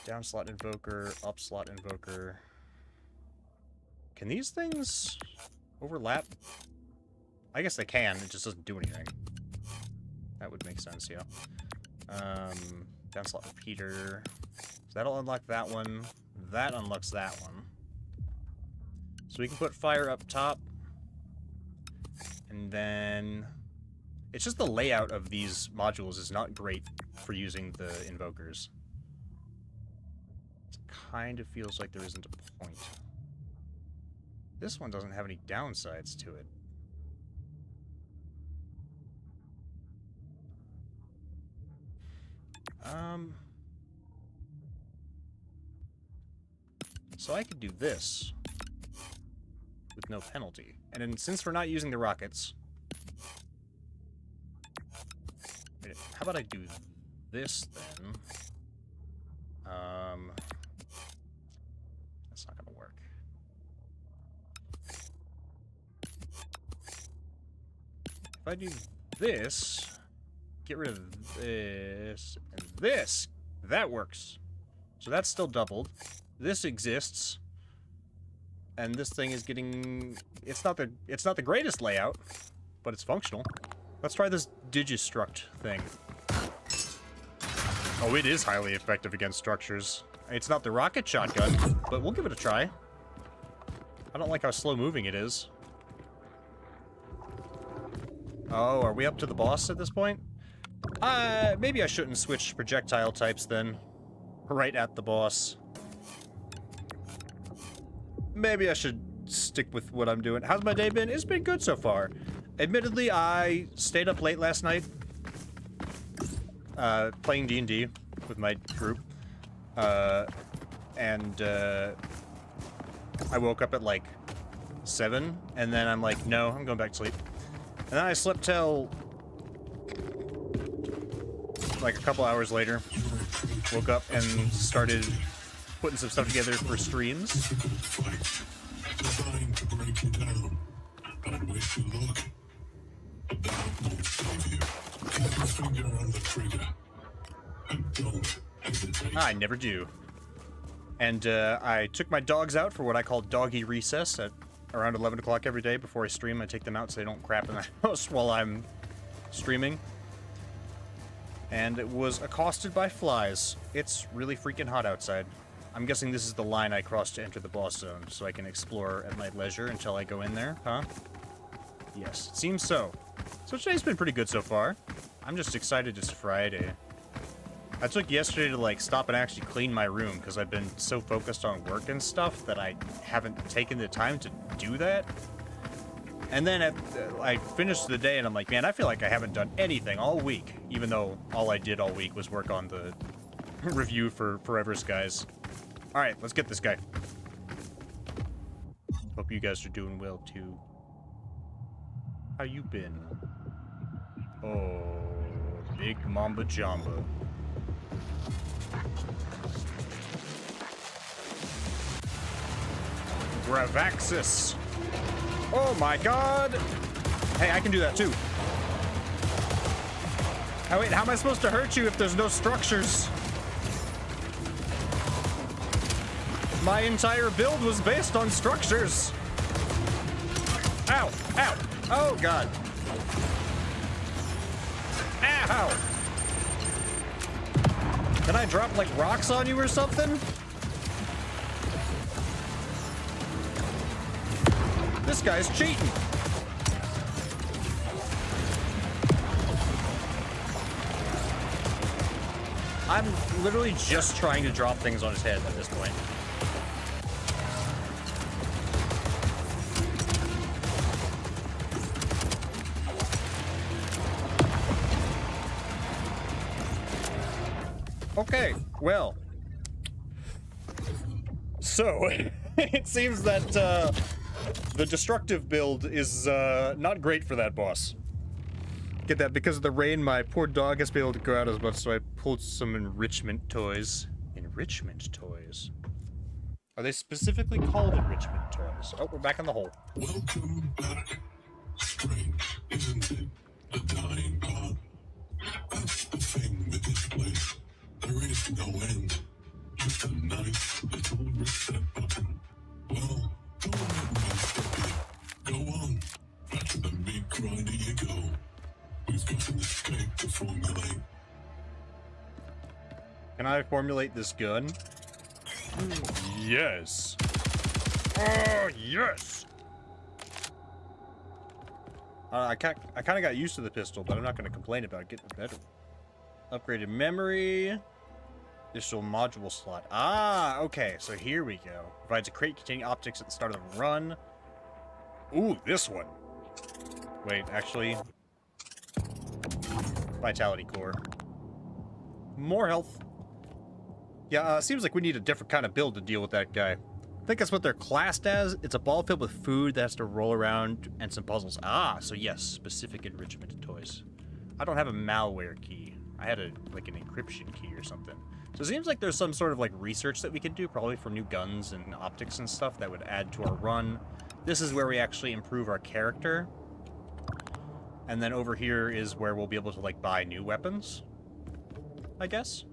down slot invoker, up slot invoker. Can these things overlap? I guess they can, it just doesn't do anything. That would make sense, yeah. Down slot repeater. So that'll unlock that one. That unlocks that one. So we can put fire up top. And then... It's just the layout of these modules is not great for using the invokers. kind of feels like there isn't a point. This one doesn't have any downsides to it. So I could do this with no penalty. And then since we're not using the rockets, wait, how about I do this then? That's not gonna work. If I do this, get rid of this and this, that works. So that's still doubled. This exists, and this thing is getting. It's not the greatest layout, but it's functional. Let's try this Digistruct thing. Oh, it is highly effective against structures. It's not the rocket shotgun, but we'll give it a try. I don't like how slow moving it is. Oh, are we up to the boss at this point? Maybe I shouldn't switch projectile types then. Right at the boss. Maybe I should stick with what I'm doing. How's my day been? It's been good so far. Admittedly, I stayed up late last night. Playing D&D with my group. And I woke up at like 7, and then I'm like, no, I'm going back to sleep. And then I slept till like a couple hours later. Woke up and started putting some stuff together for streams. Designed to break you down. I wish you luck. But that won't save you. Keep your finger on the trigger. And don't hesitate. I never do. And I took my dogs out for what I call doggy recess at around 11 o'clock every day before I stream. I take them out so they don't crap in the house while I'm streaming. And it was accosted by flies. It's really freaking hot outside. I'm guessing this is the line I cross to enter the boss zone, so I can explore at my leisure until I go in there, huh? Yes, it seems so. So today's been pretty good so far. I'm just excited it's Friday. I took yesterday to, like, stop and actually clean my room, because I've been so focused on work and stuff that I haven't taken the time to do that. And then I finished the day, and I'm like, man, I feel like I haven't done anything all week, even though all I did all week was work on the review for Forever Skies. Alright, let's get this guy. Hope you guys are doing well, too. How you been? Oh, big Mamba Jamba. Gravaxis. Oh my god! Hey, I can do that too. Oh wait, how am I supposed to hurt you if there's no structures? My entire build was based on structures. Ow! Ow! Oh god! Ow! Can I drop like rocks on you or something? This guy's cheating. I'm literally just trying to drop things on his head at this point. Okay, well. So, it seems that, the destructive build is, not great for that boss. Get that, because of the rain, my poor dog has been able to go out as much, so I pulled some enrichment toys. Enrichment toys? Are they specifically called enrichment toys? Oh, we're back in the hole. Welcome back. Strange, isn't it? The dying part. That's the thing with this place. There is no end. Just a nice little reset button. Well, don't let me stop you. Go on. Back to the meat grinder you go. We've got an escape to formulate. Can I formulate this gun? Yes. Oh, yes! I kind of got used to the pistol, but I'm not going to complain about getting better. Upgraded memory. Additional module slot. Ah, okay. So here we go. Provides a crate containing optics at the start of the run. Ooh, this one. Wait, actually. Vitality core. More health. Yeah, seems like we need a different kind of build to deal with that guy. I think that's what they're classed as. It's a ball filled with food that has to roll around and some puzzles. Ah, so yes, specific enrichment toys. I don't have a malware key. I had like an encryption key or something. So it seems like there's some sort of like research that we can do, probably for new guns and optics and stuff that would add to our run. This is where we actually improve our character. And then over here is where we'll be able to like buy new weapons, I guess.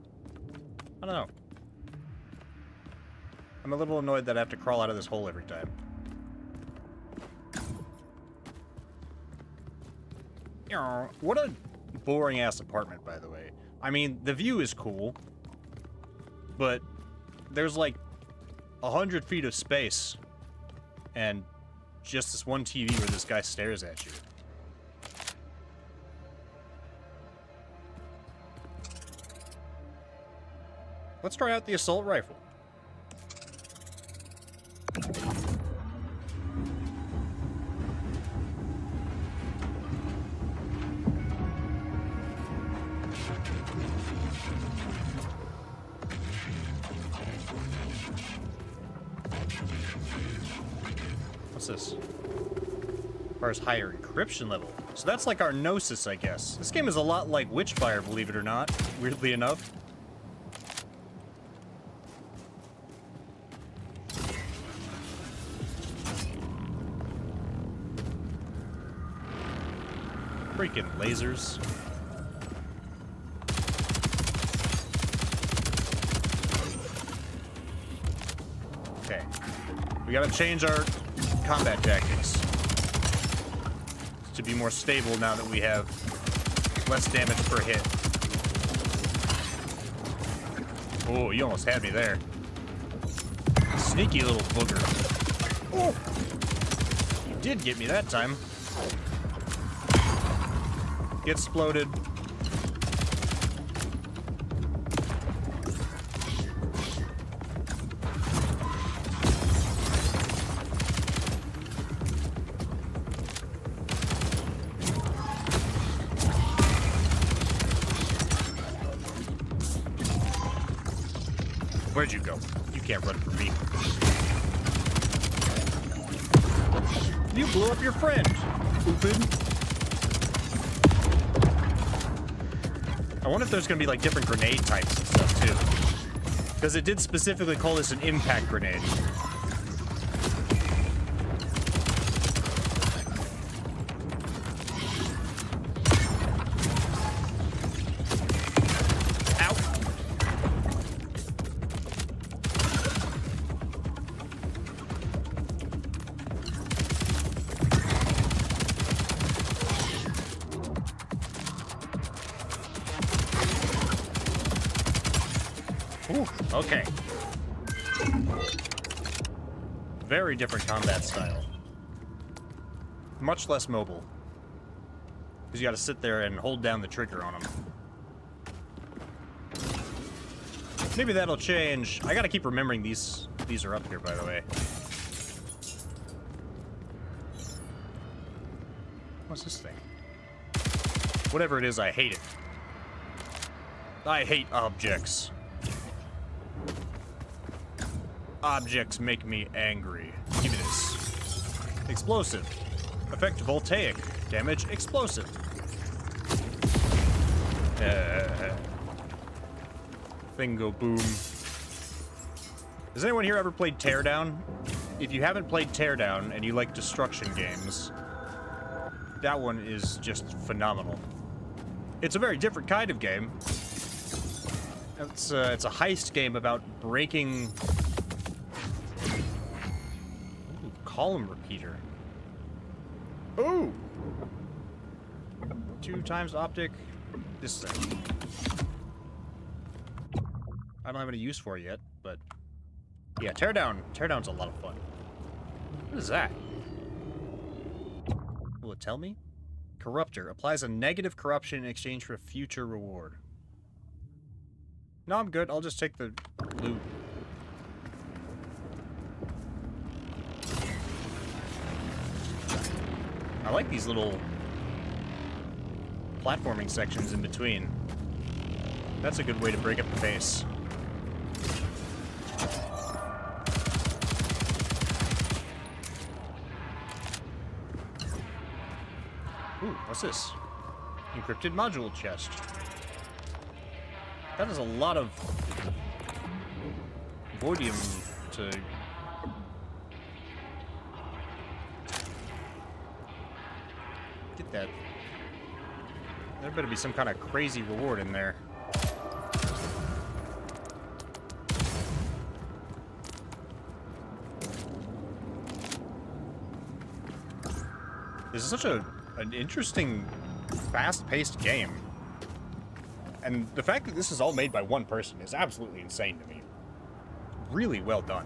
I don't know. I'm a little annoyed that I have to crawl out of this hole every time. What a boring-ass apartment, by the way. I mean, the view is cool, but there's like 100 feet of space and just this one TV where this guy stares at you. Let's try out the assault rifle. What's this? Requires higher encryption level. So that's like our Gnosis, I guess. This game is a lot like Witchfire, believe it or not, weirdly enough. Freaking lasers. Okay. We gotta change our combat tactics to be more stable now that we have less damage per hit. Oh, you almost had me there. Sneaky little booger. Oh! You did get me that time. Get exploded. Where'd you go? You can't run from me. You blew up your friend, stupid. I wonder if there's gonna be like different grenade types and stuff too. Because it did specifically call this an impact grenade. Okay. Very different combat style. Much less mobile. Because you gotta sit there and hold down the trigger on them. Maybe that'll change. I gotta keep remembering these are up here, by the way. What's this thing? Whatever it is, I hate it. I hate objects. Objects make me angry. Give me this. Explosive. Effect voltaic. Damage explosive. Thing go boom. Has anyone here ever played Teardown? If you haven't played Teardown and you like destruction games, that one is just phenomenal. It's a very different kind of game. It's a heist game about breaking... Ooh, column repeater. Ooh! 2 times optic. This thing. I don't have any use for it yet, but... Yeah, Teardown's a lot of fun. What is that? Will it tell me? Corruptor. Applies a negative corruption in exchange for a future reward. No, I'm good. I'll just take the loot. I like these little platforming sections in between. That's a good way to break up the pace. Ooh, what's this? Encrypted module chest. That is a lot of voidium to... get that. There better be some kind of crazy reward in there. This is such an interesting, fast-paced game. And the fact that this is all made by one person is absolutely insane to me. Really well done.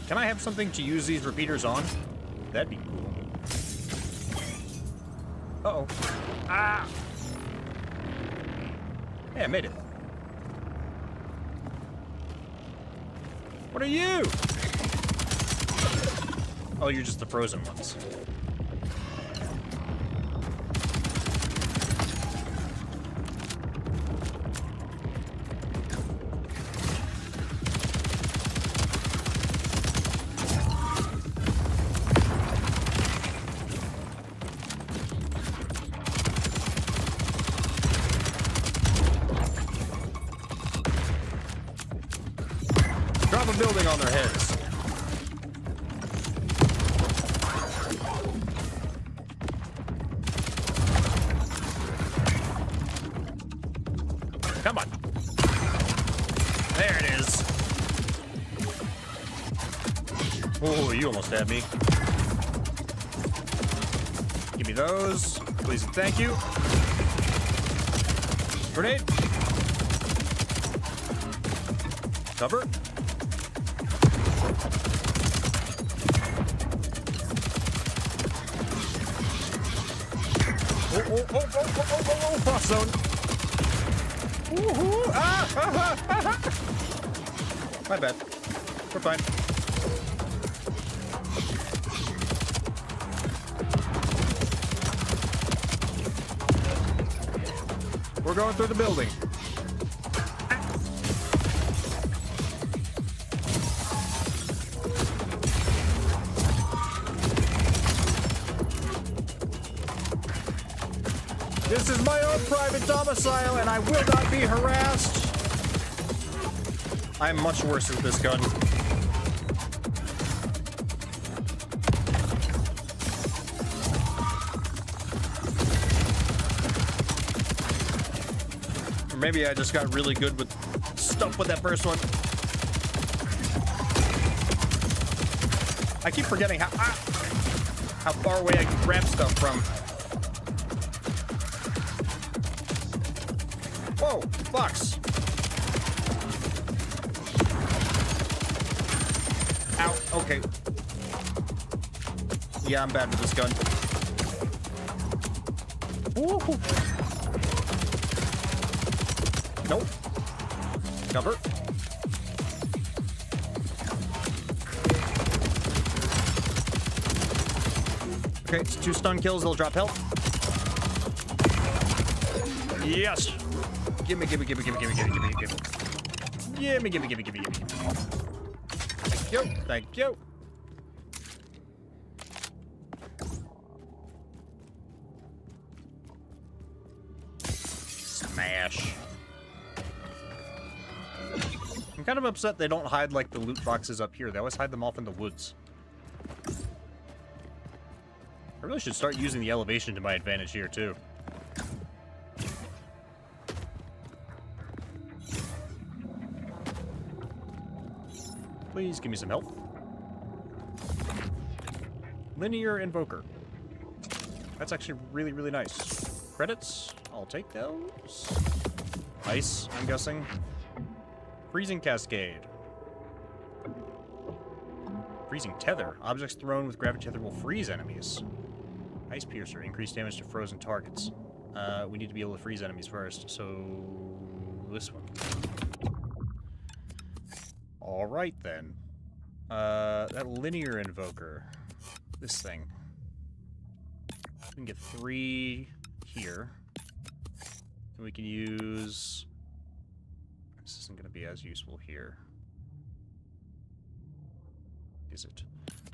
Can I have something to use these repeaters on? That'd be cool. Uh-oh. Ah! Hey, I made it. What are you? Oh, you're just the frozen ones. Drop a building on their heads. Come on. There it is. Oh, you almost had me. Give me those. Please and thank you. Grenade. Cover. Oh, cross zone. Woohoo! Ah! My bad. We're fine. We're going through the building. This is my own private domicile, and I will not be harassed. I'm much worse at this gun. Or maybe I just got really good with stuff with that first one. I keep forgetting how far away I can grab stuff from. Whoa, Fox. Ow, okay. Yeah, I'm bad with this gun. Woohoo. Nope. Cover. Okay, it's 2 stun kills, they'll drop health. Yes. Gimme. Thank you. Smash. I'm kind of upset they don't hide, like, the loot boxes up here. They always hide them off in the woods. I really should start using the elevation to my advantage here, too. Please give me some health. Linear Invoker. That's actually really, really nice. Credits? I'll take those. Ice, I'm guessing. Freezing Cascade. Freezing Tether. Objects thrown with gravity tether will freeze enemies. Ice Piercer. Increased damage to frozen targets. We need to be able to freeze enemies first, so this one. Alright then. That linear invoker. This thing. We can get 3 here. And we can use... This isn't going to be as useful here. Is it?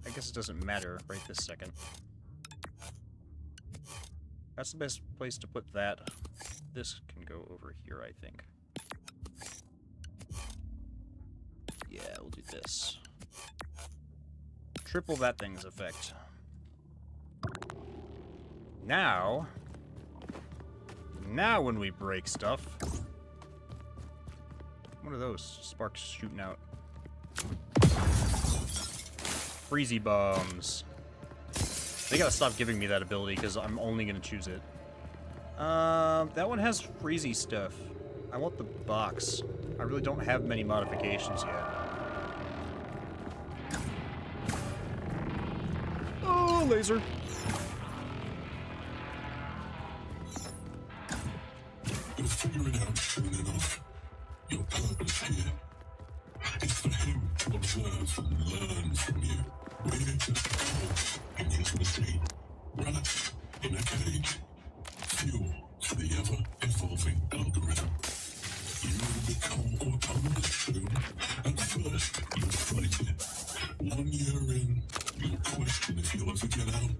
I guess it doesn't matter right this second. That's the best place to put that. This can go over here, I think. Yeah, we'll do this. Triple that thing's effect. Now when we break stuff... What are those sparks shooting out? Freezy bombs. They gotta stop giving me that ability because I'm only gonna choose it. That one has freezy stuff. I want the box. I really don't have many modifications yet. Oh, laser. You'll figure it out soon enough. Your purpose here is for him to observe and learn from you. We're just cogs in his machine. Rats in a cage. Fuel for the ever-evolving algorithm. You will become autonomous soon. At first, you'll fight it. 1 year in, you'll question if you'll ever get out.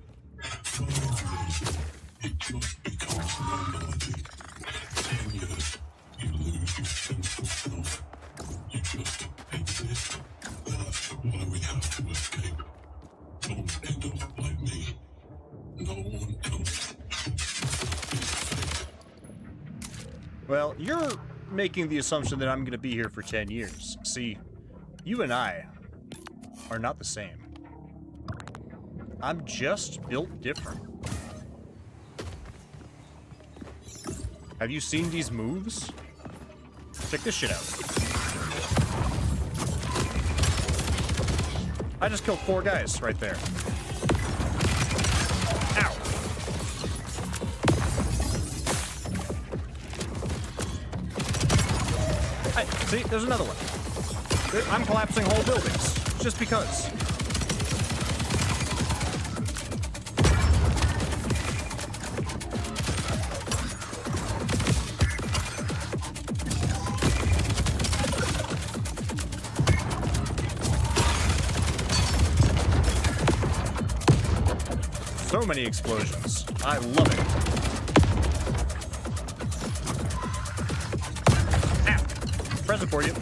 5 years in, it just becomes normality. 10 years, you lose your sense of self. You just exist. That's why we have to escape. Don't end up like me. No one else should suffer his fate. Well, you're making the assumption that I'm going to be here for 10 years. See, you and I are not the same. I'm just built different. Have you seen these moves? Check this shit out. I just killed 4 guys right there. Ow. Hey, see, there's another one. I'm collapsing whole buildings, just because. So many explosions. I love it. Ow! Present for you.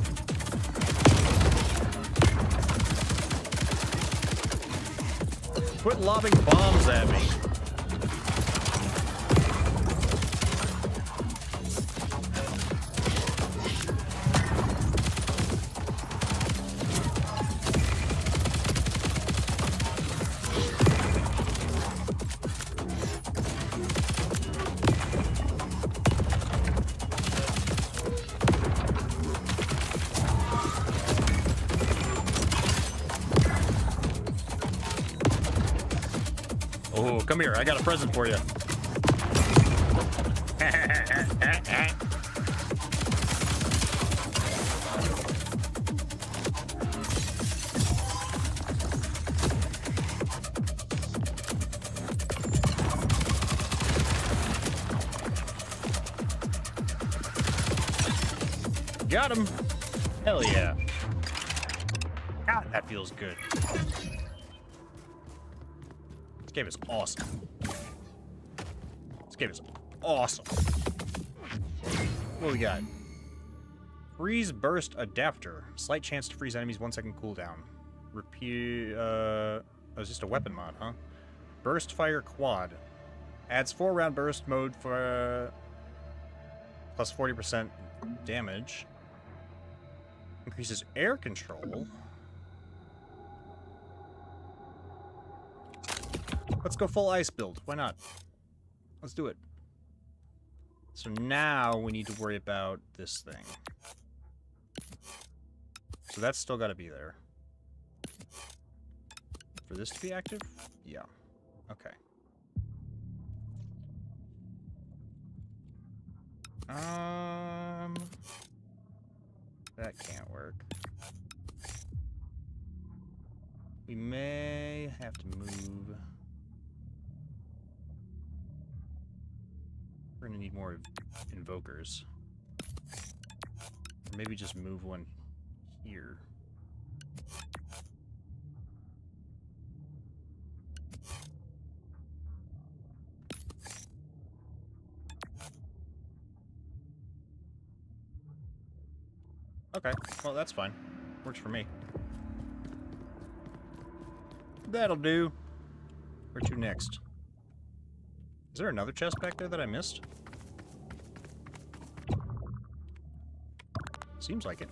Quit lobbing bombs at me. Oh, come here. I got a present for you. Got him. Hell yeah. God, that feels good. This game is awesome. This game is awesome. What we got? Freeze burst adapter. Slight chance to freeze enemies, 1 second cooldown. Repeat. Oh, it's just a weapon mod, huh? Burst fire quad. Adds 4-round burst mode for plus 40% damage. Increases air control. Let's go full ice build. Why not? Let's do it. So now we need to worry about this thing. So that's still got to be there. For this to be active? Yeah. Okay. That can't work. We may have to move. We're gonna need more invokers. Or maybe just move one here. Okay, well that's fine. Works for me. That'll do. Where to next? Is there another chest back there that I missed? Seems like it.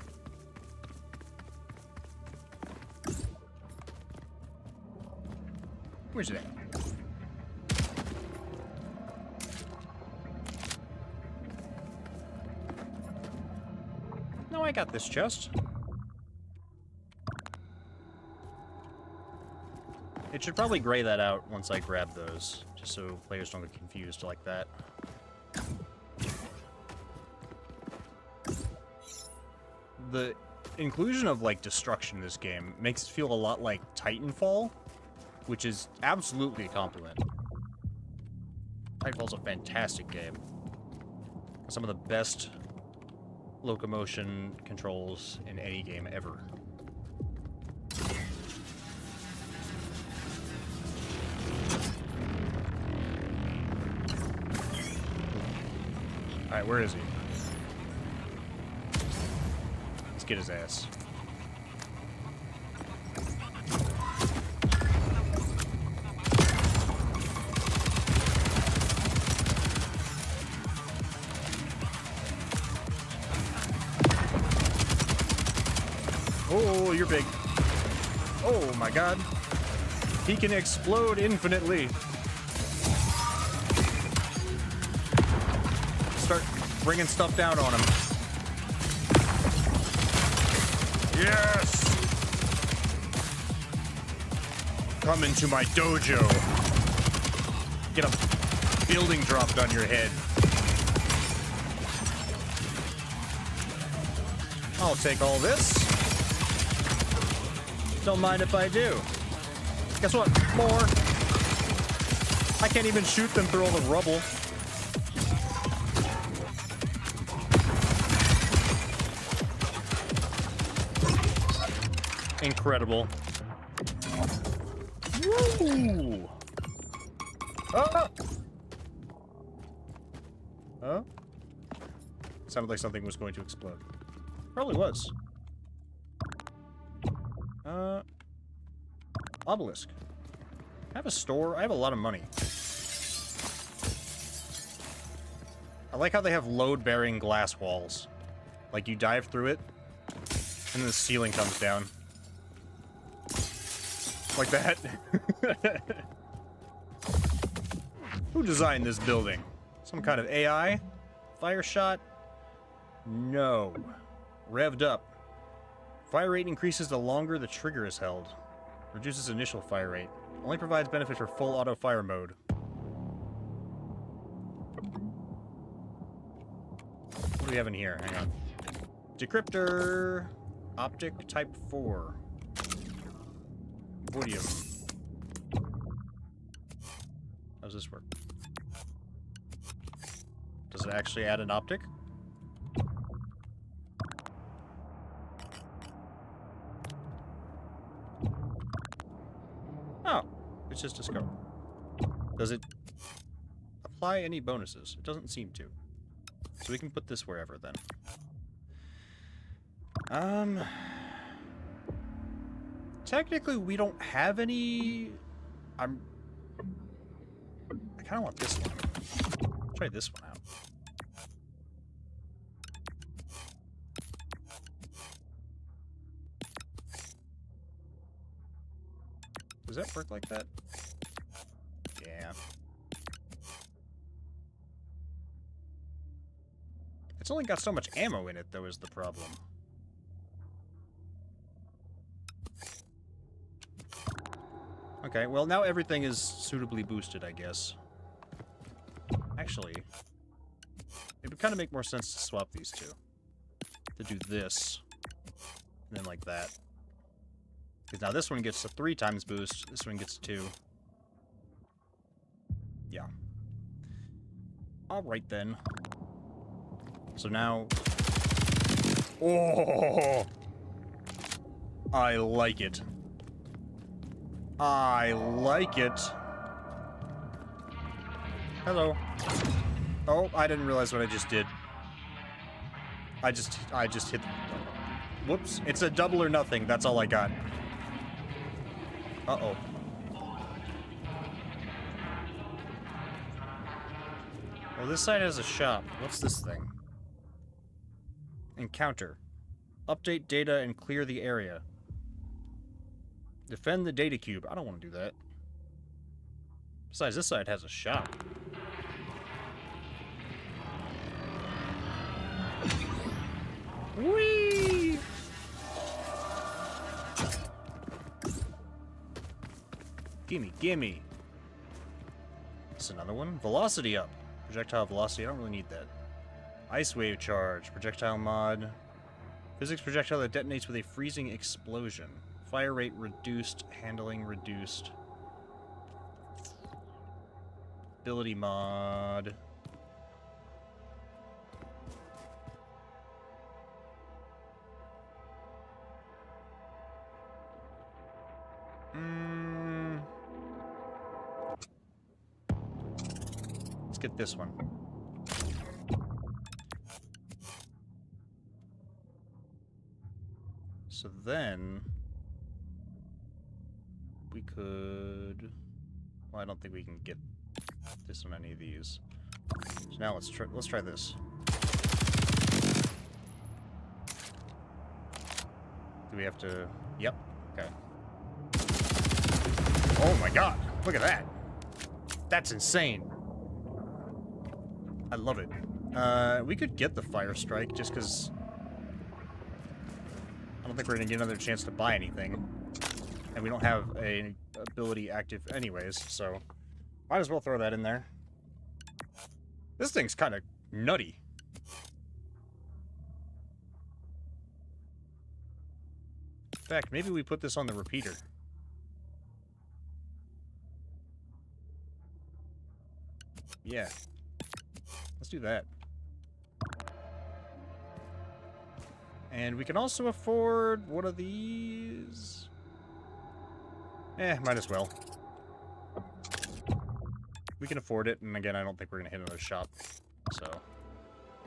Where's it at? No, I got this chest. It should probably gray that out once I grab those, just so players don't get confused like that. The inclusion of, like, destruction in this game makes it feel a lot like Titanfall, which is absolutely a compliment. Titanfall's a fantastic game. Some of the best locomotion controls in any game ever. Alright, where is he? Let's get his ass. Oh, you're big. Oh my god. He can explode infinitely. Start bringing stuff down on him. Yes! Come into my dojo. Get a building dropped on your head. I'll take all this. Don't mind if I do. Guess what? More. I can't even shoot them through all the rubble. Incredible. Woo! Ah! Huh? Sounded like something was going to explode. Probably was. Obelisk. I have a store. I have a lot of money. I like how they have load-bearing glass walls. Like, you dive through it, and then the ceiling comes down. Like that. Who designed this building? Some kind of AI? Fire shot? No. Revved up. Fire rate increases the longer the trigger is held. Reduces initial fire rate. Only provides benefit for full auto fire mode. What do we have in here? Hang on. Decryptor. Optic type 4. Voidium. How does this work? Does it actually add an optic? Oh, it's just a scope. Does it apply any bonuses? It doesn't seem to. So we can put this wherever then. Technically we don't have any. I kind of want this one. Try this one out. Does that work like that? Yeah. It's only got so much ammo in it, though, is the problem. Okay, well, now everything is suitably boosted, I guess. Actually, It would kind of make more sense to swap these two. To do this. And then like that. Because now this one gets a 3 times boost. This one gets 2. Yeah. Alright then. So now... Oh! I like it. I like it. Hello. Oh, I didn't realize what I just did. I just hit... Whoops. It's a double or nothing. That's all I got. Uh-oh. Well, this side has a shop. What's this thing? Encounter. Update data and clear the area. Defend the data cube. I don't want to do that. Besides, this side has a shop. Whee! Gimme, gimme. This is another one. Velocity up. Projectile velocity. I don't really need that. Ice wave charge. Projectile mod. Physics projectile that detonates with a freezing explosion. Fire rate reduced. Handling reduced. Ability mod. Let's get this one. So then we could... Well, I don't think we can get this on any of these. So now let's try this. Do we have to... Yep. Okay. Oh my god! Look at that! That's insane! I love it. We could get the Fire Strike just because... I don't think we're gonna get another chance to buy anything. And we don't have an ability active anyways, so... Might as well throw that in there. This thing's kind of nutty. In fact, maybe we put this on the repeater. Yeah. Let's do that. And we can also afford one of these. Might as well. We can afford it, and again, I don't think we're going to hit another shop. So,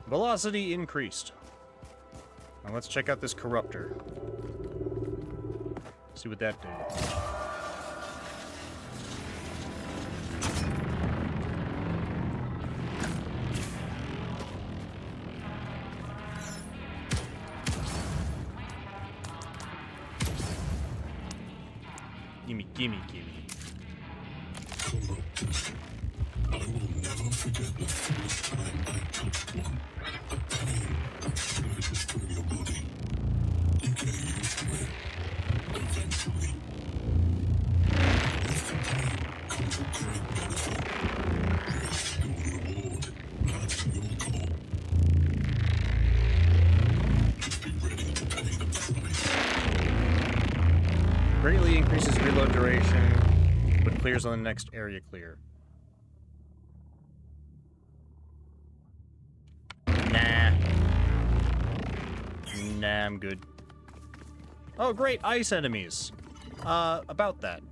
velocity increased. Now let's check out this corruptor. See what that did. Gimme, gimme, gimme. Corrupted. I will never forget the first time I touched one. The pain that surges through your body. You get used to it. Eventually. With the pain comes a great benefit. Risk your reward. That's your call. Just be ready to pay the price. Greatly increases reload duration, but clears on the next area clear. Nah. Nah, I'm good. Oh, great, ice enemies. About that.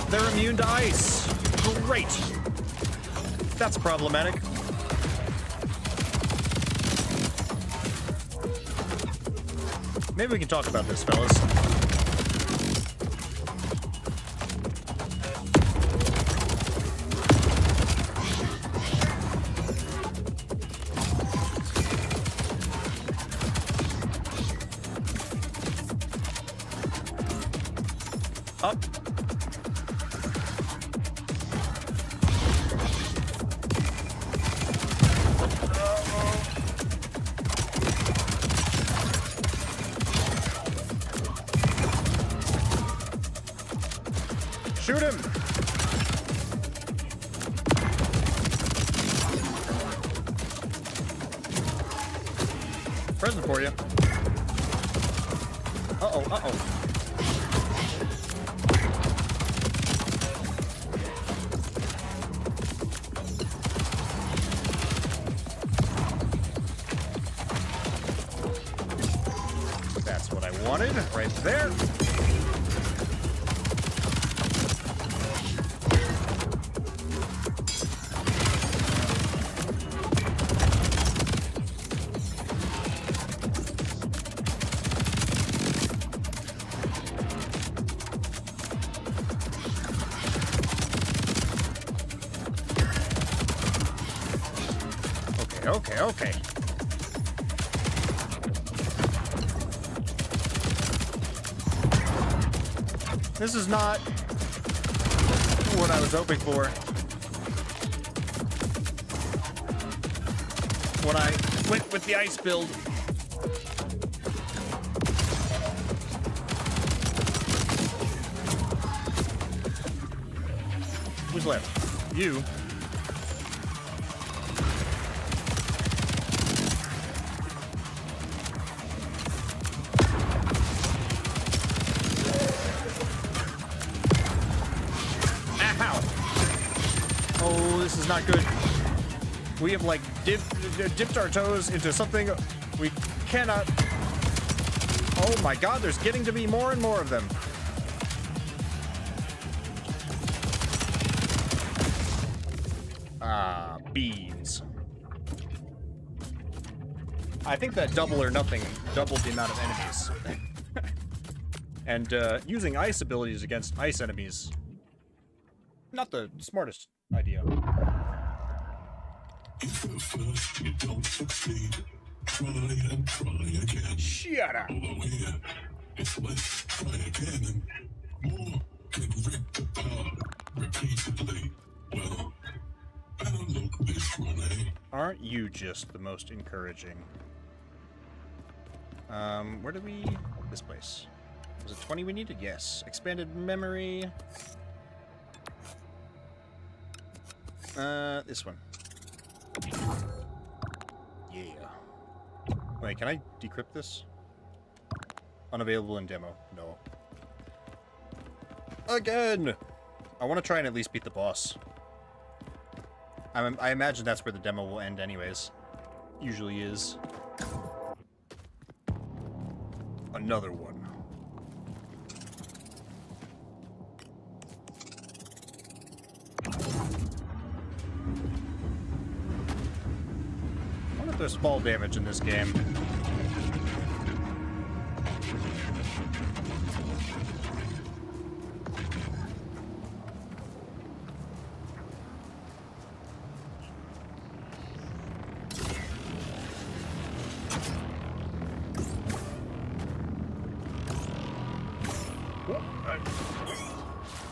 They're immune to ice. Great. That's problematic. Maybe we can talk about this, fellas. Up. Present for you. Uh-oh, uh-oh. That's what I wanted, right there. Okay. This is not what I was hoping for. When I went with the ice build. Who's left? You. This is not good. We have like dipped our toes into something we cannot. Oh my god, there's getting to be more and more of them. Ah, beans. I think that double or nothing doubled the amount of enemies. And using ice abilities against ice enemies, not the smartest idea. If at first you don't succeed, try and try again. Shut up. Although here, it's less try again and more can rip the power repeatedly. Well, better look this one, eh? Aren't you just the most encouraging? Where did we... This place. Was it 20 we needed? Yes. Expanded memory. This one. Yeah. Wait, can I decrypt this? Unavailable in demo. No. Again! I want to try and at least beat the boss. I imagine that's where the demo will end anyways. Usually is. Another one. I wonder if there's fall damage in this game.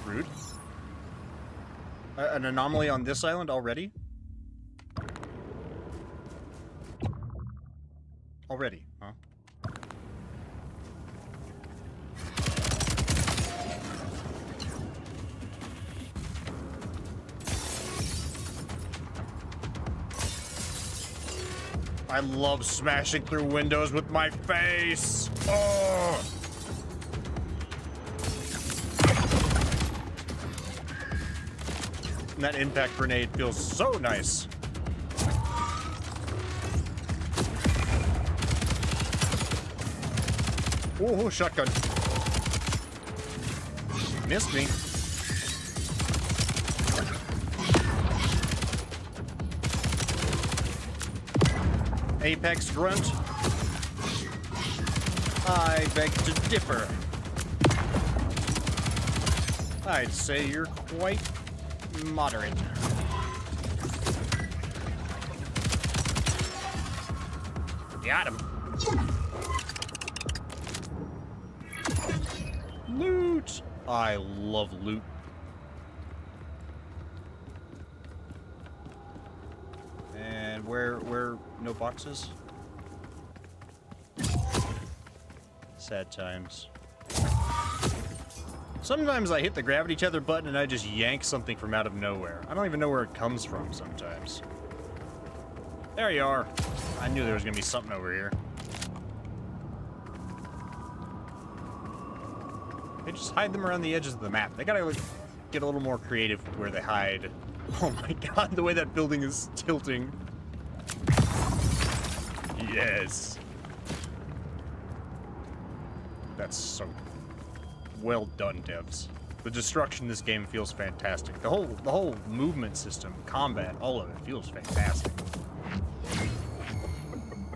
Rude. An anomaly on this island already? Already, huh? I love smashing through windows with my face! Oh! And that impact grenade feels so nice. Oh, shotgun. Missed me. Apex grunt. I beg to differ. I'd say you're quite moderate. Got him. Loot! I love loot. And where no boxes? Sad times. Sometimes I hit the gravity tether button and I just yank something from out of nowhere. I don't even know where it comes from sometimes. There you are. I knew there was gonna be something over here. They just hide them around the edges of the map. They gotta like, get a little more creative with where they hide. Oh my god, the way that building is tilting. Yes. That's so well done, devs. The destruction in this game feels fantastic. The whole movement system, combat, all of it feels fantastic.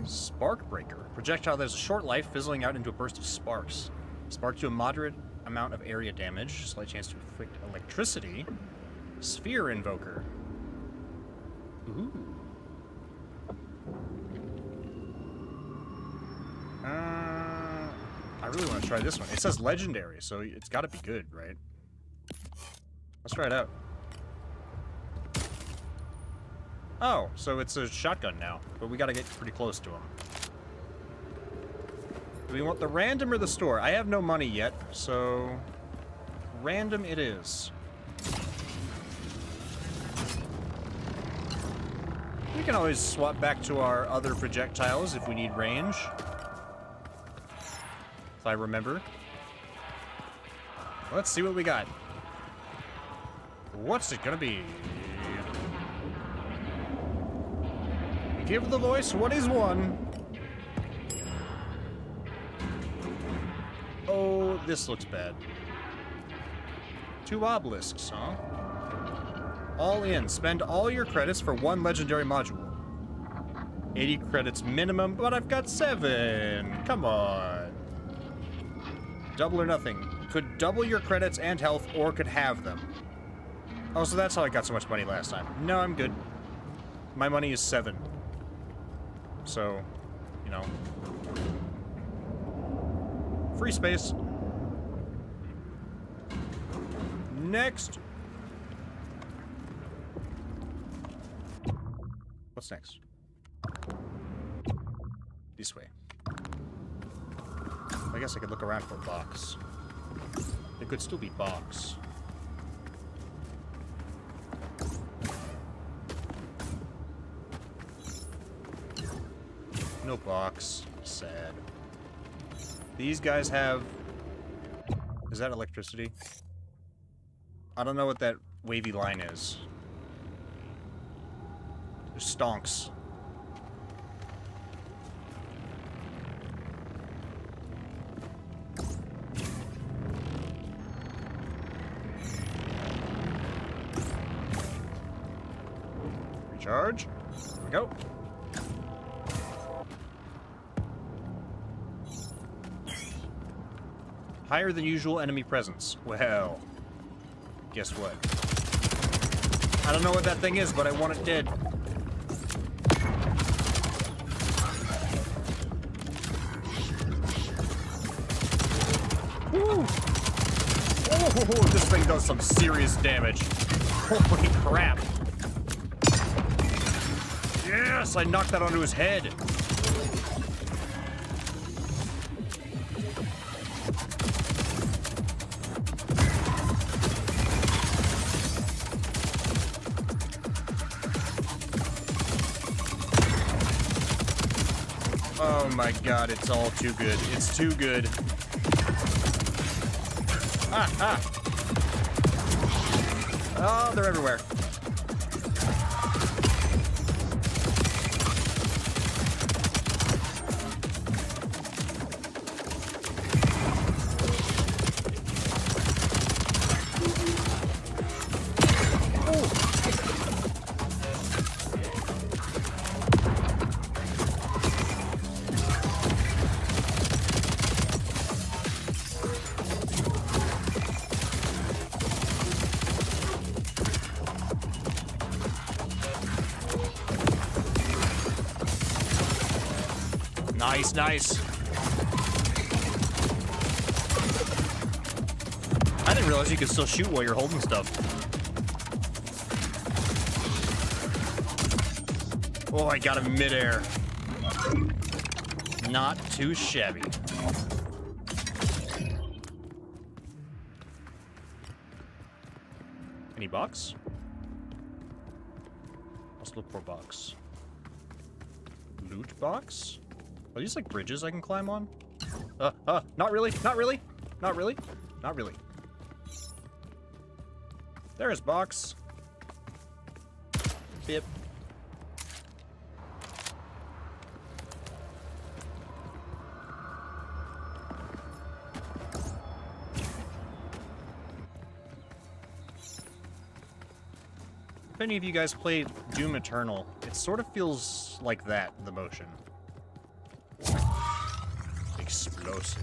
Sparkbreaker. Projectile that has a short life, fizzling out into a burst of sparks. Sparks do a moderate amount of area damage, slight chance to inflict electricity. Sphere Invoker. Ooh. I really want to try this one. It says legendary, so it's got to be good, right? Let's try it out. Oh, so it's a shotgun now, but we got to get pretty close to him. Do we want the random or the store? I have no money yet, so random it is. We can always swap back to our other projectiles if we need range. If I remember. Let's see what we got. What's it gonna be? Give the voice what is one. Oh, this looks bad. 2 obelisks, huh? All in. Spend all your credits for 1 legendary module. 80 credits minimum, but I've got 7. Come on. Double or nothing. Could double your credits and health, or could have them. Oh, so that's how I got so much money last time. No, I'm good. My money is 7. So, you know. Free space. Next. What's next? This way. I guess I could look around for a box. There could still be box. No box. Sad. These guys have... Is that electricity? I don't know what that wavy line is. There's stonks. Recharge. There we go. Higher than usual enemy presence. Well, guess what? I don't know what that thing is, but I want it dead. Woo! Oh, this thing does some serious damage. Holy crap. Yes, I knocked that onto his head. Oh my god, it's all too good. It's too good. Ah, ah. Oh, they're everywhere. Nice, nice. I didn't realize you could still shoot while you're holding stuff. Oh, I got him midair. Not too shabby. Any box? Let's look for box. Loot box? Are these like bridges I can climb on? Not really, not really, not really. Not really. There's box. Bip. If any of you guys played Doom Eternal, it sort of feels like that, the motion. Explosive.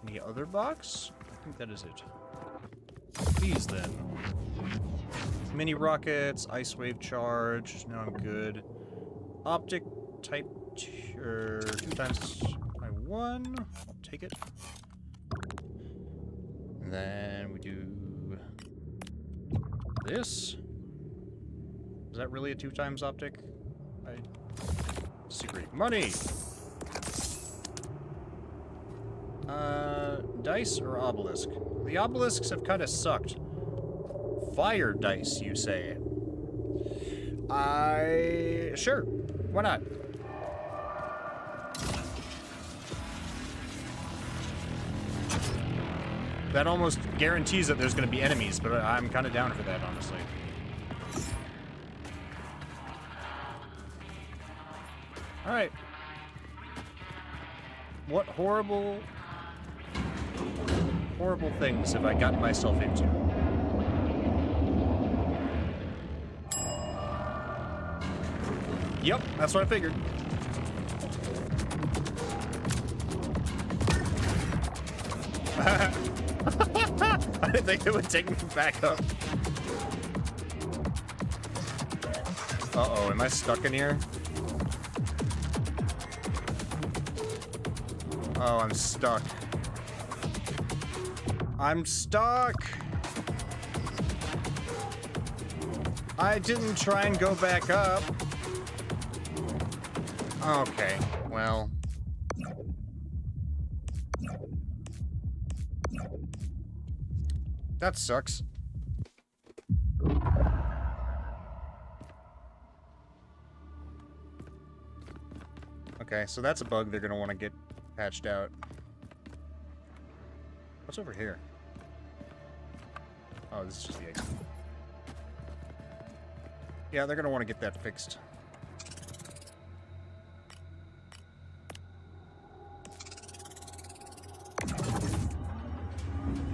Any other box? I think that is it. These then. Mini rockets, ice wave charge. Now I'm good. Optic type 2 times my 1. I'll take it. And then we do this. Is that really a 2 times optic? I disagree. Money! Dice or obelisk? The obelisks have kind of sucked. Fire dice, you say? Sure. Why not? That almost guarantees that there's going to be enemies, but I'm kind of down for that, honestly. Alright. What horrible things have I gotten myself into? Yep, that's what I figured. I didn't think it would take me back up. Uh-oh, am I stuck in here? Oh, I'm stuck. I'm stuck! I didn't try and go back up. Okay, well... That sucks. Okay, so that's a bug they're gonna want to get patched out. What's over here? Oh, this is just the exit. Yeah, they're gonna want to get that fixed.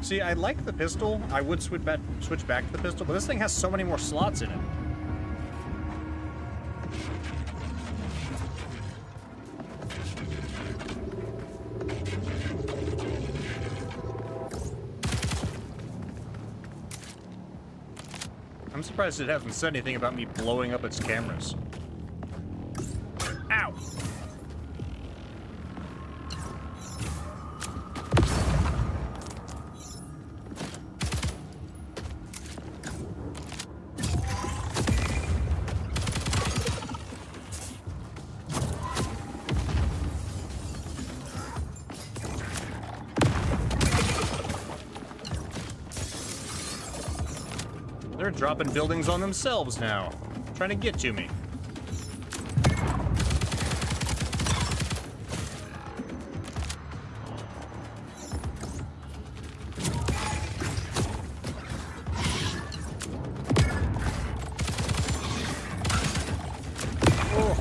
See, I like the pistol. I would switch back to the pistol, but this thing has so many more slots in it. I'm surprised it hasn't said anything about me blowing up its cameras. Ow! They're dropping buildings on themselves now, trying to get to me. Oh.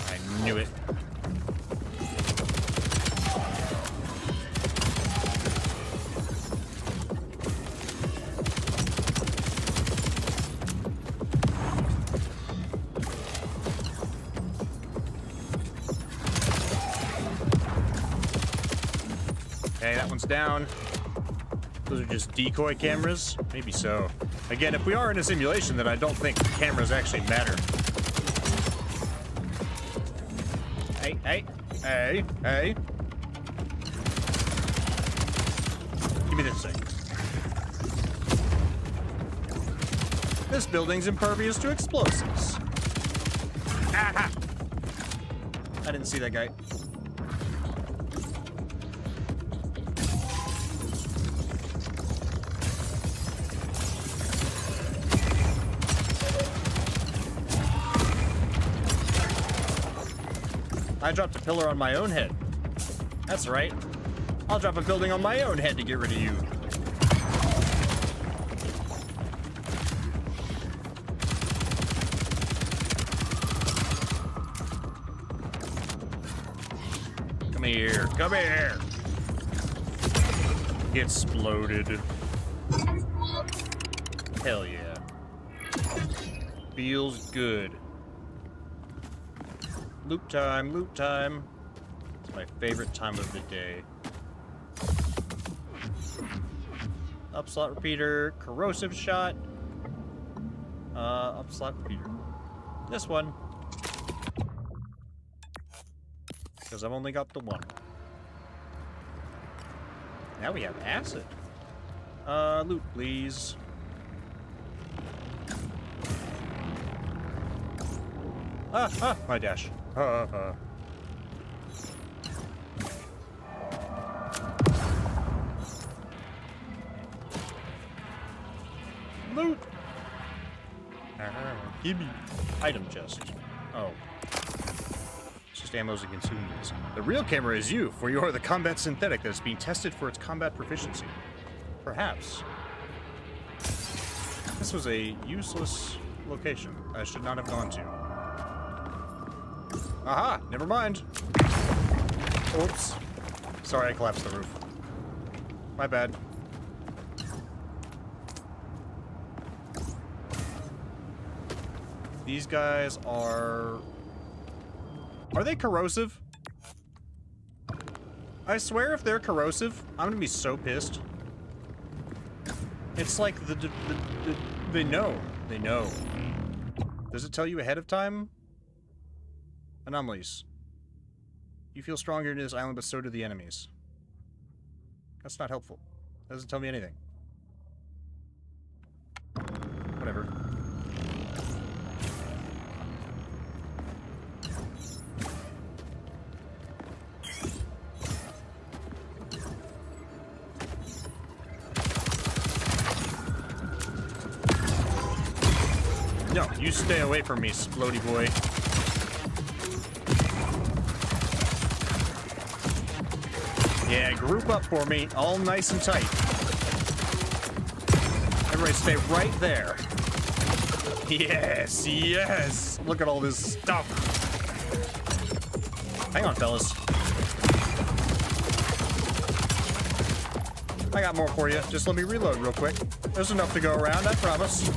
I knew it. Okay, that one's down. Those are just decoy cameras? Maybe so. Again, if we are in a simulation, then I don't think cameras actually matter. Hey, hey, hey, hey. Give me this thing. This building's impervious to explosives. Aha! I didn't see that guy. I dropped a pillar on my own head. That's right. I'll drop a building on my own head to get rid of you. Come here. Come here. Exploded. Hell yeah. Feels good. Loot time, loot time. It's my favorite time of the day. Upslot repeater, corrosive shot. Upslot repeater. This one. Because I've only got the one. Now we have acid. Loot, please. My dash. Loot! Give me. Item chest. Oh. It's just ammos and consumables. The real camera is you, for you are the combat synthetic that is being tested for its combat proficiency. Perhaps. This was a useless location I should not have gone to. Aha! Never mind. Oops. Sorry, I collapsed the roof. My bad. These guys are... Are they corrosive? I swear if they're corrosive, I'm gonna be so pissed. It's like they know. They know. Does it tell you ahead of time? Anomalies. You feel stronger in this island, but so do the enemies. That's not helpful. Doesn't tell me anything. Whatever. No, you stay away from me, Splody boy. Yeah, group up for me, all nice and tight. Everybody stay right there. Yes, yes! Look at all this stuff. Hang on, fellas. I got more for you. Just let me reload real quick. There's enough to go around, I promise.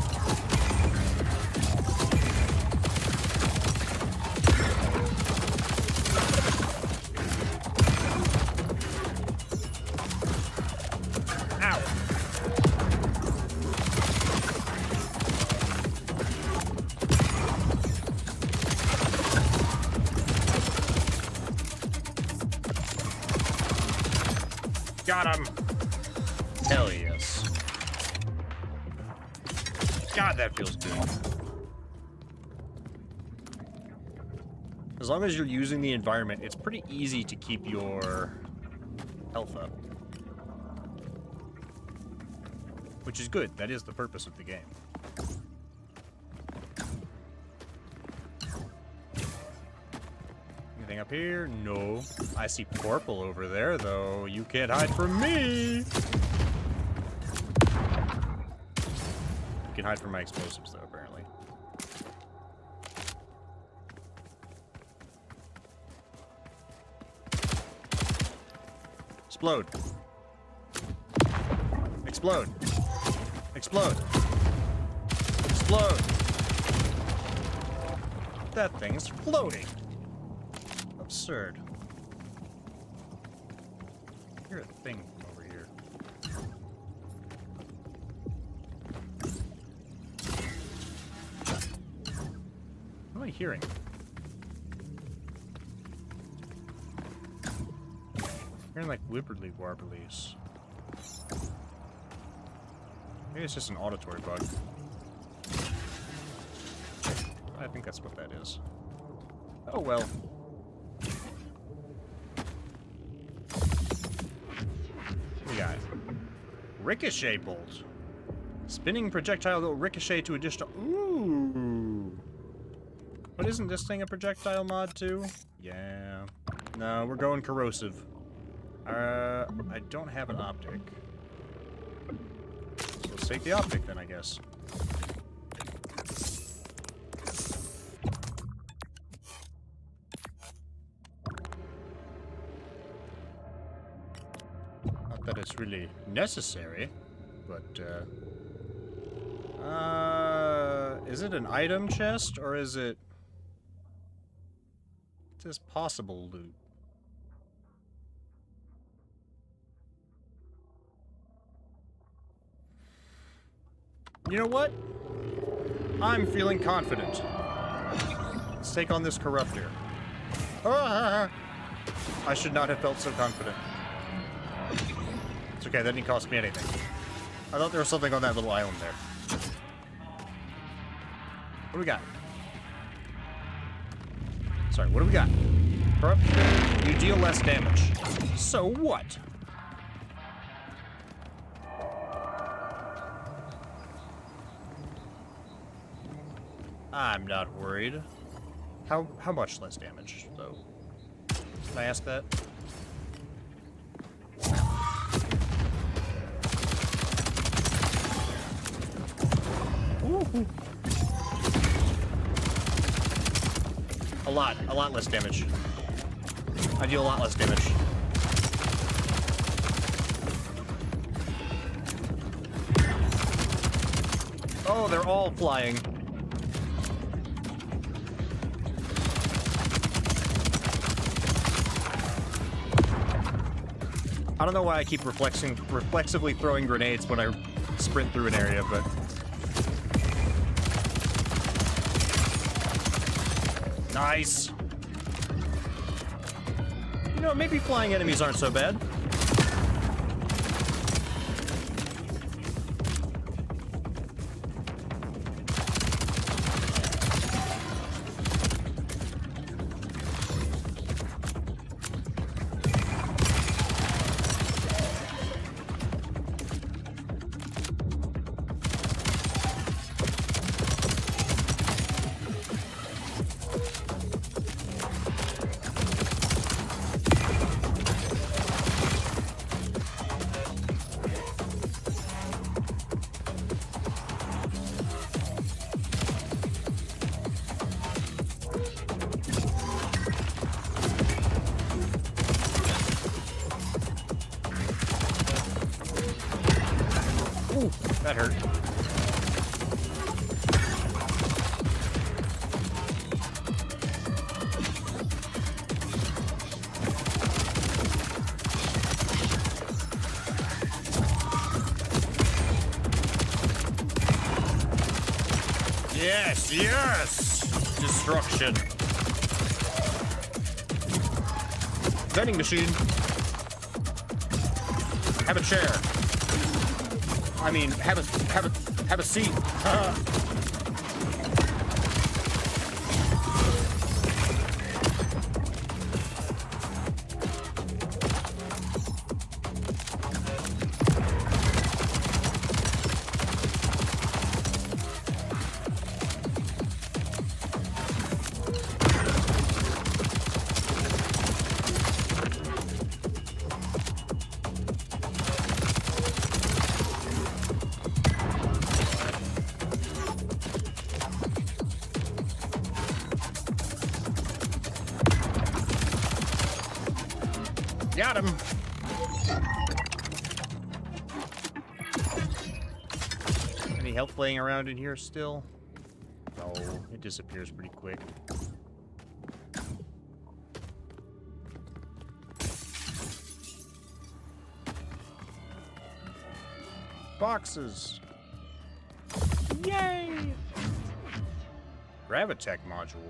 Got him! Hell yes. God, that feels good. As long as you're using the environment, it's pretty easy to keep your health up. Which is good. That is the purpose of the game. Anything up here? No. I see purple over there, though. You can't hide from me! You can hide from my explosives, though, apparently. Explode. Explode. Explode. Explode. That thing's floating. Absurd. I hear a thing over here. What am I hearing? Hearing like wibbly warblies. Maybe it's just an auditory bug. I think that's what that is. Oh well. We got Ricochet Bolt. Spinning projectile that will ricochet to additional. Ooh. But isn't this thing a projectile mod too? Yeah. No, we're going corrosive. I don't have an optic. So let's take the optic then, I guess. Not that it's really necessary, but, is it an item chest, or is it... It says possible loot. You know what? I'm feeling confident. Let's take on this corruptor. Ah! I should not have felt so confident. It's okay, that didn't cost me anything. I thought there was something on that little island there. What do we got? Sorry, what do we got? Corruption, you deal less damage. So what? I'm not worried. How much less damage, though? Can I ask that? Ooh. A lot less damage. I deal a lot less damage. Oh, they're all flying. I don't know why I keep reflexively throwing grenades when I sprint through an area, but... Nice! You know, maybe flying enemies aren't so bad. Ooh, that hurt. Yes, yes! Destruction. Vending machine. Have a chair. I mean, have a seat. Got him. Any health laying around in here still? No, it disappears pretty quick. Boxes. Yay! Gravitech module.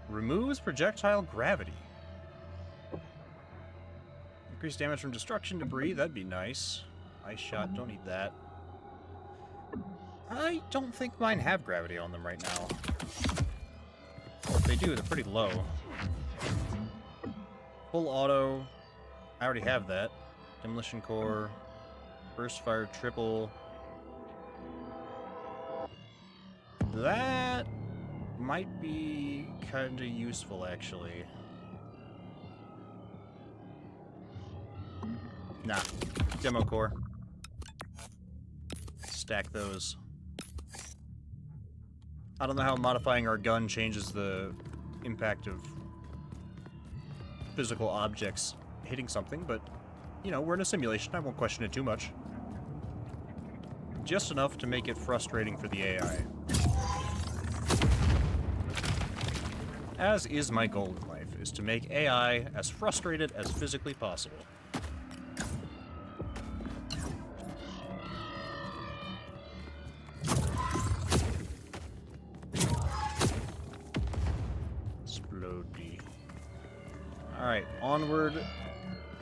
Removes projectile gravity. Increased damage from destruction debris, that'd be nice. Ice shot, don't need that. I don't think mine have gravity on them right now. Or if they do, they're pretty low. Full auto. I already have that. Demolition core. Burst fire triple. That might be kind of useful, actually. Nah. Demo core. Stack those. I don't know how modifying our gun changes the impact of physical objects hitting something, but, you know, we're in a simulation. I won't question it too much. Just enough to make it frustrating for the AI. As is my goal in life, is to make AI as frustrated as physically possible. Explode. Alright, onward,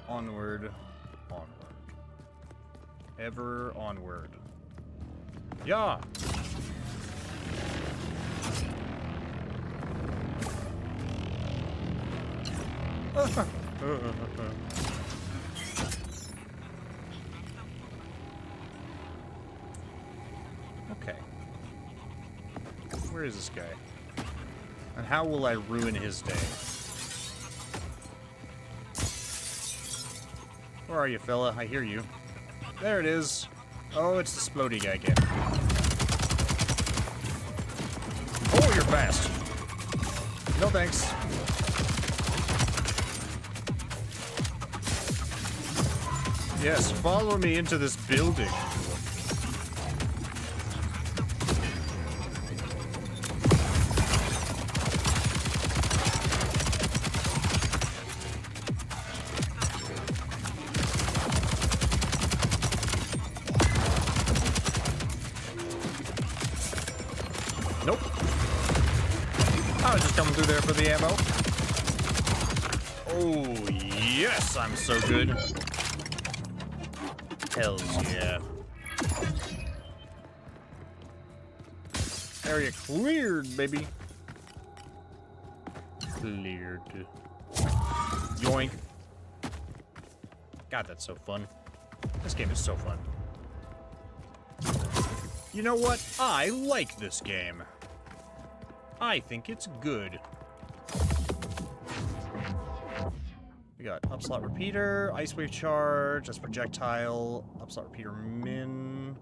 onward, onward. Ever onward. Yeah! Okay. Where is this guy? And how will I ruin his day? Where are you, fella? I hear you. There it is. Oh, it's the Splody guy again. Oh, you're fast. No thanks. Yes, follow me into this building. Nope. I was just coming through there for the ammo. Oh, yes, I'm so good. Hells yeah. Area cleared, baby. Cleared. Yoink. God, that's so fun. This game is so fun. You know what? I like this game. I think it's good. We got upslot repeater, ice wave charge, that's projectile, upslot repeater min,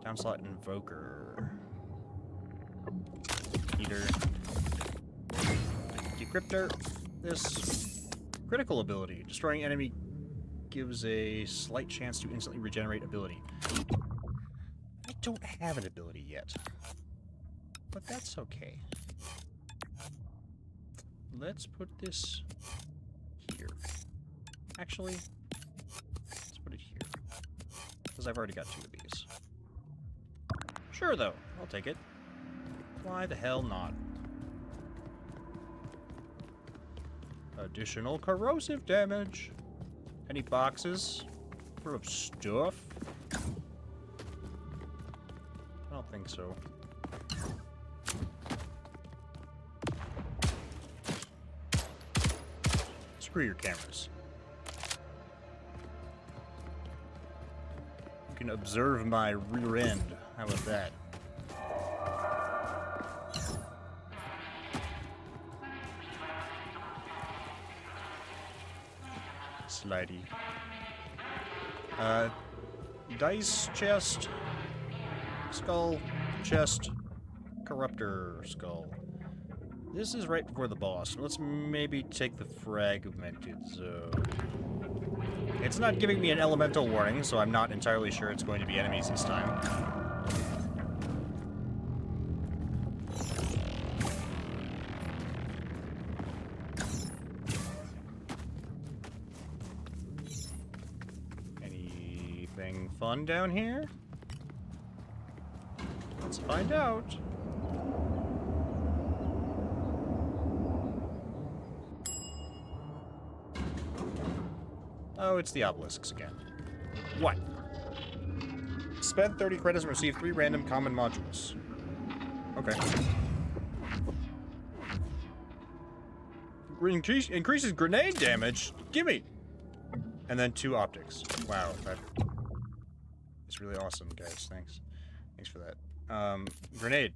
downslot invoker. Heater. Decryptor. This critical ability. Destroying enemy gives a slight chance to instantly regenerate ability. I don't have an ability yet. But that's okay. Let's put this here. Actually, let's put it here. Because I've already got 2 of these. Sure, though. I'll take it. Why the hell not? Additional corrosive damage. Any boxes full of stuff? I don't think so. Screw your cameras. You can observe my rear end. How about that? Slidey. Dice chest. Skull chest. Corruptor skull. This is right before the boss. Let's maybe take the fragmented zone. It's not giving me an elemental warning, so I'm not entirely sure it's going to be enemies this time. Anything fun down here? Let's find out. Oh, it's the obelisks again. What? Spend 30 credits and receive 3 random common modules. Okay. Increases grenade damage? Gimme! And then 2 optics. Wow, that is really awesome, guys. Thanks. Thanks for that. Grenade.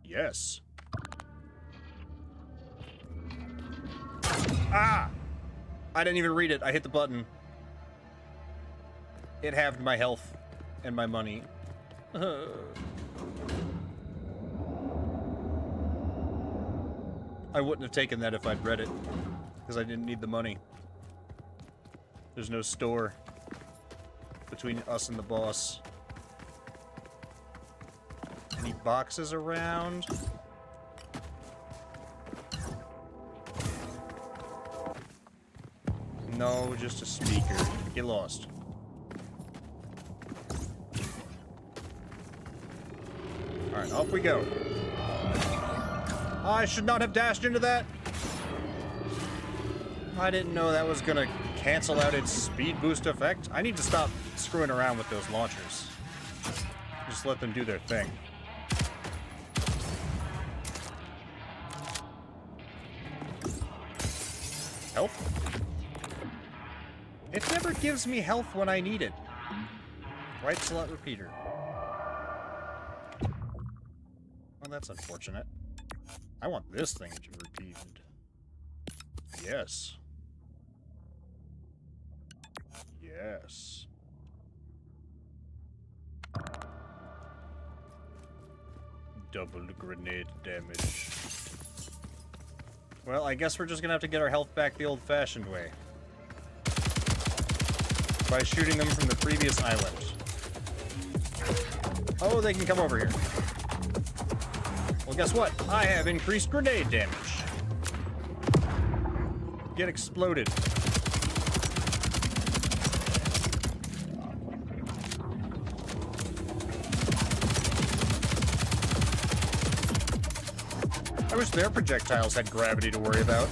Yes. Ah! I didn't even read it. I hit the button. It halved my health and my money. I wouldn't have taken that if I'd read it, because I didn't need the money. There's no store between us and the boss. Any boxes around? No, just a speaker. Get lost. Alright, off we go. I should not have dashed into that. I didn't know that was gonna cancel out its speed boost effect. I need to stop screwing around with those launchers. Just let them do their thing. Health? It never gives me health when I need it. Right slot repeater. Well, that's unfortunate. I want this thing to repeat. Yes. Yes. Double grenade damage. Well, I guess we're just gonna have to get our health back the old-fashioned way. By shooting them from the previous island. Oh, they can come over here. Well, guess what? I have increased grenade damage. Get exploded. I wish their projectiles had gravity to worry about.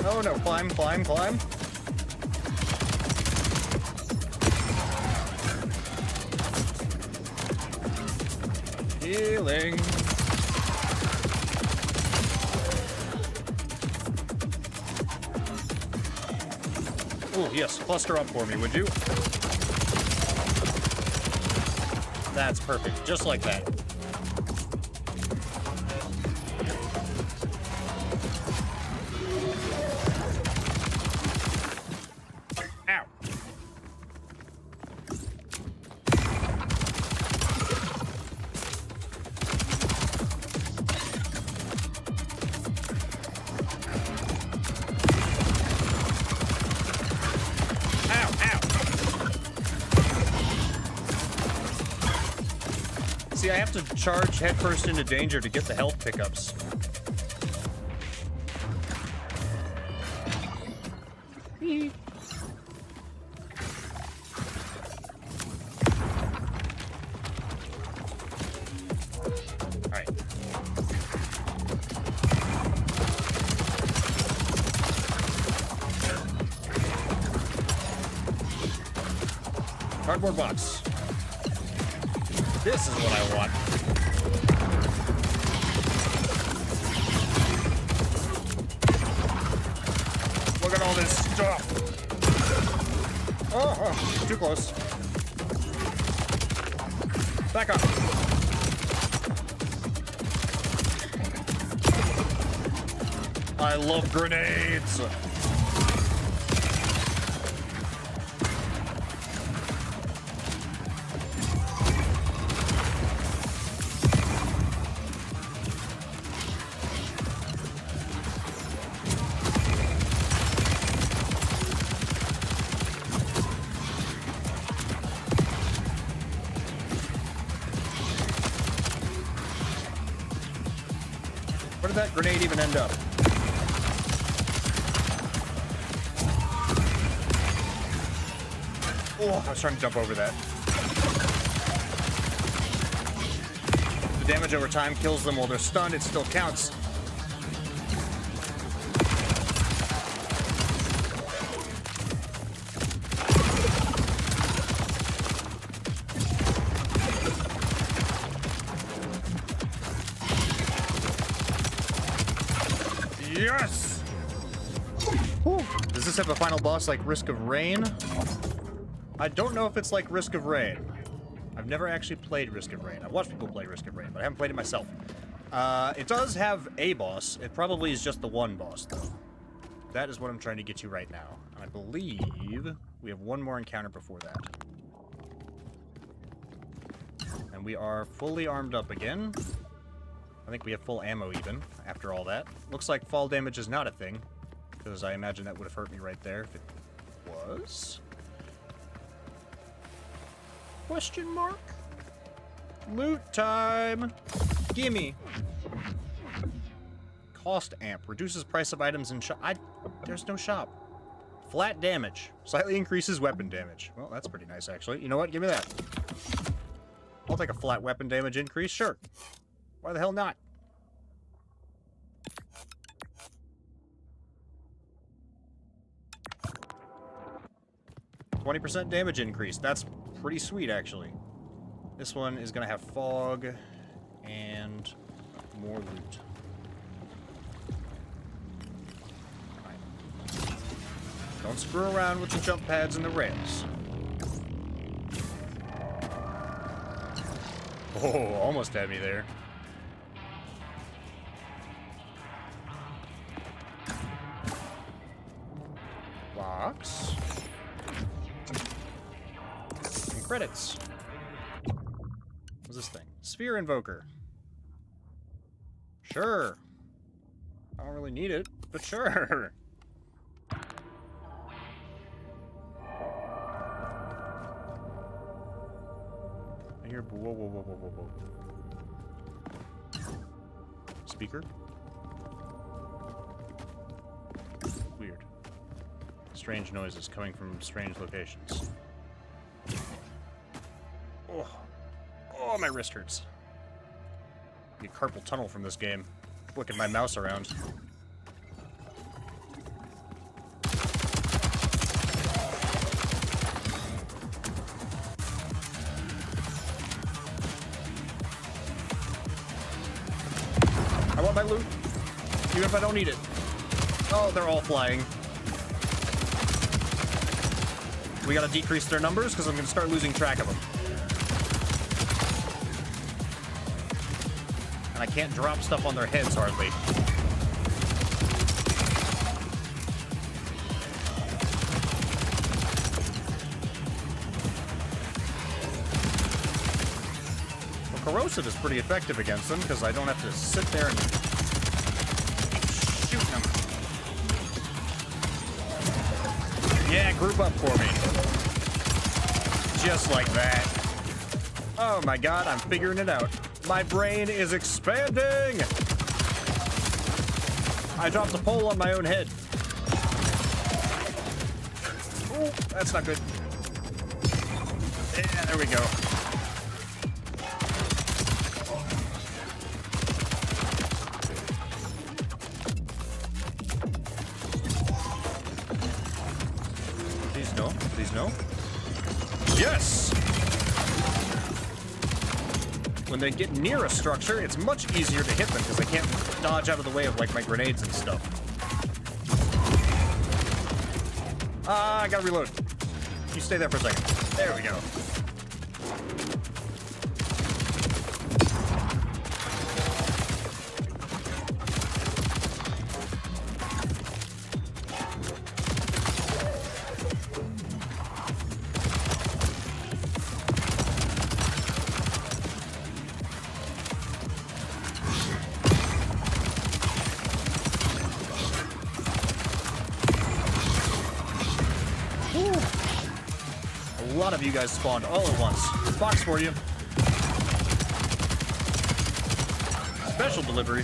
Oh no, climb, climb, climb. Healing. Oh, yes, cluster up for me, would you? That's perfect, just like that. Ow. See, I have to charge headfirst into danger to get the health pickups. Alright. Cardboard box. This is what I want. Look at all this stuff. Oh, too close. Back up. I love grenades. Where did that grenade even end up? Oh, I was trying to jump over that. The damage over time kills them while they're stunned. It still counts. Yes! Whew. Does this have a final boss like Risk of Rain? I don't know if it's like Risk of Rain. I've never actually played Risk of Rain. I've watched people play Risk of Rain, but I haven't played it myself. It does have a boss. It probably is just the one boss, though. That is what I'm trying to get to right now. And I believe we have one more encounter before that. And we are fully armed up again. I think we have full ammo even, after all that. Looks like fall damage is not a thing, because I imagine that would have hurt me right there if it was. Question mark? Loot time! Gimme! Cost amp. Reduces price of items in shop. There's no shop. Flat damage. Slightly increases weapon damage. Well, that's pretty nice, actually. You know what? Give me that. I'll take a flat weapon damage increase. Sure. Why the hell not? %20 damage increase. That's pretty sweet, actually. This one is going to have fog and more loot. Right. Don't screw around with the jump pads and the rails. Oh, almost had me there. Box. And credits. What's this thing? Sphere Invoker. Sure. I don't really need it, but sure. I hear whoa, whoa, whoa, whoa, whoa, whoa. Speaker. Weird. Strange noises coming from strange locations. Oh. Oh, my wrist hurts. Get carpal tunnel from this game. Flicking my mouse around. I want my loot, even if I don't need it. Oh, they're all flying. We gotta decrease their numbers because I'm gonna start losing track of them. And I can't drop stuff on their heads hardly. Well, corrosive is pretty effective against them because I don't have to sit there and shoot them. Yeah, group up for me. Just like that. Oh my god, I'm figuring it out. My brain is expanding! I dropped a pole on my own head. Ooh, that's not good. Yeah, there we go. Please no, please no. Yes! When they get near a structure, it's much easier to hit them because they can't dodge out of the way of, like, my grenades and stuff. Ah, I gotta reload. You stay there for a second. There we go. A lot of you guys spawned all at once. Box for you. Special delivery.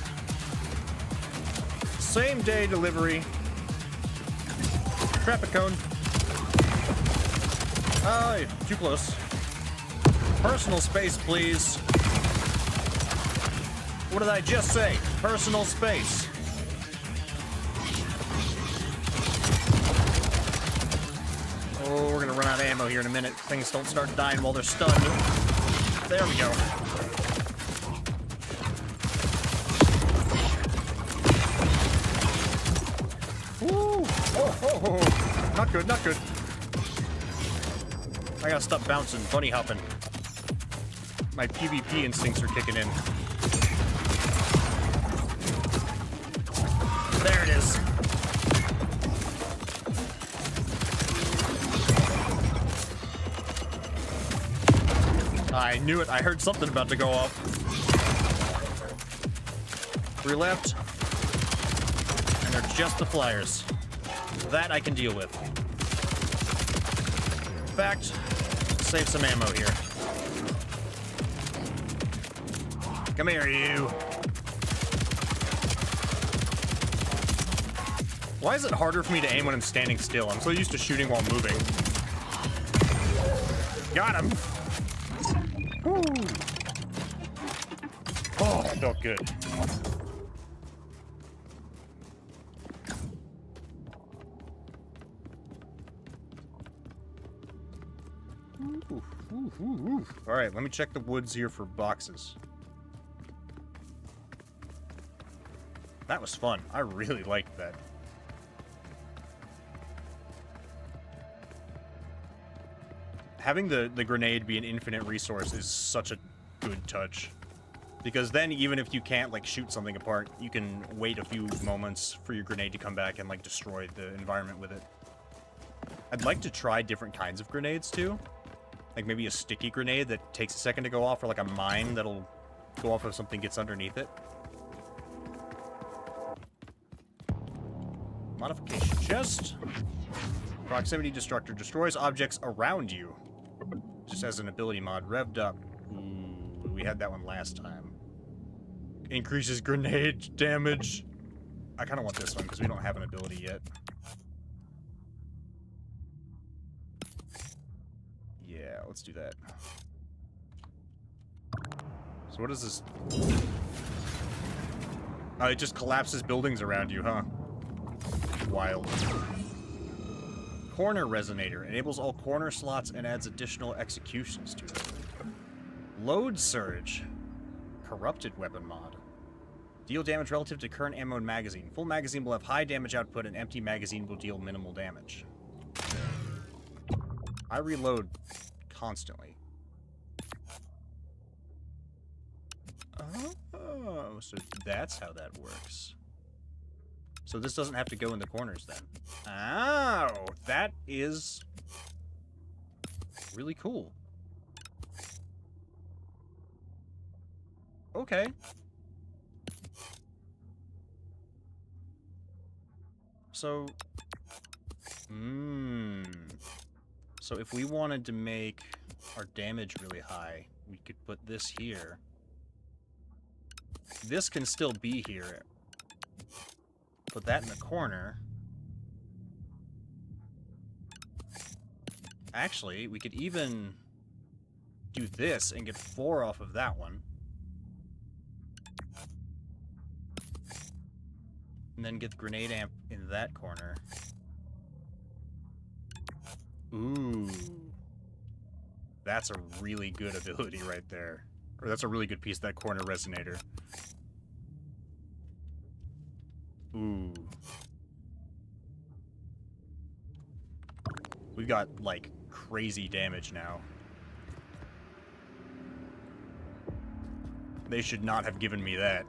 Same day delivery. Traffic cone. Oh, too close. Personal space, please. What did I just say? Personal space. Oh, we're gonna run out of ammo here in a minute. Things don't start dying while they're stunned. There we go. Woo! Oh. Not good, not good. I gotta stop bouncing, bunny hopping. My PvP instincts are kicking in. I knew it. I heard something about to go off. 3 left. And they're just the flyers. That I can deal with. In fact, save some ammo here. Come here, you. Why is it harder for me to aim when I'm standing still? I'm so used to shooting while moving. Got him. Woo. Oh, that felt good. All right, let me check the woods here for boxes. That was fun. I really liked that. Having the grenade be an infinite resource is such a good touch. Because then even if you can't, like, shoot something apart, you can wait a few moments for your grenade to come back and, like, destroy the environment with it. I'd like to try different kinds of grenades, too. Like, maybe a sticky grenade that takes a second to go off, or, like, a mine that'll go off if something gets underneath it. Modification chest. Proximity destructor destroys objects around you. Just as an ability mod. Revved up. Ooh, we had that one last time. Increases grenade damage. I kind of want this one because we don't have an ability yet. Yeah, let's do that. So what is this? Oh, it just collapses buildings around you, huh? Wild. Corner resonator enables all corner slots and adds additional executions to them. Load surge. Corrupted weapon mod. Deal damage relative to current ammo and magazine. Full magazine will have high damage output, and empty magazine will deal minimal damage. I reload constantly. Oh, so that's how that works. So this doesn't have to go in the corners then. Oh, that is really cool. Okay. So, so if we wanted to make our damage really high, we could put this here. This can still be here. Put that in the corner. Actually, we could even do this and get 4 off of that one. And then get the grenade amp in that corner. Ooh. That's a really good ability right there. Or that's a really good piece, that corner resonator. Ooh. We've got, like, crazy damage now. They should not have given me that.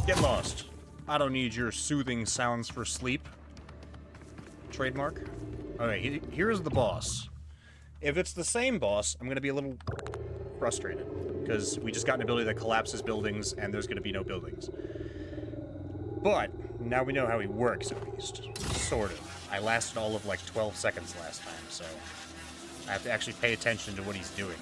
Get lost. I don't need your soothing sounds for sleep. Trademark. Okay, here's the boss. If it's the same boss, I'm going to be a little frustrated. Because we just got an ability that collapses buildings, and there's going to be no buildings. But, now we know how he works, at least. Sort of. I lasted all of, like, 12 seconds last time, so I have to actually pay attention to what he's doing.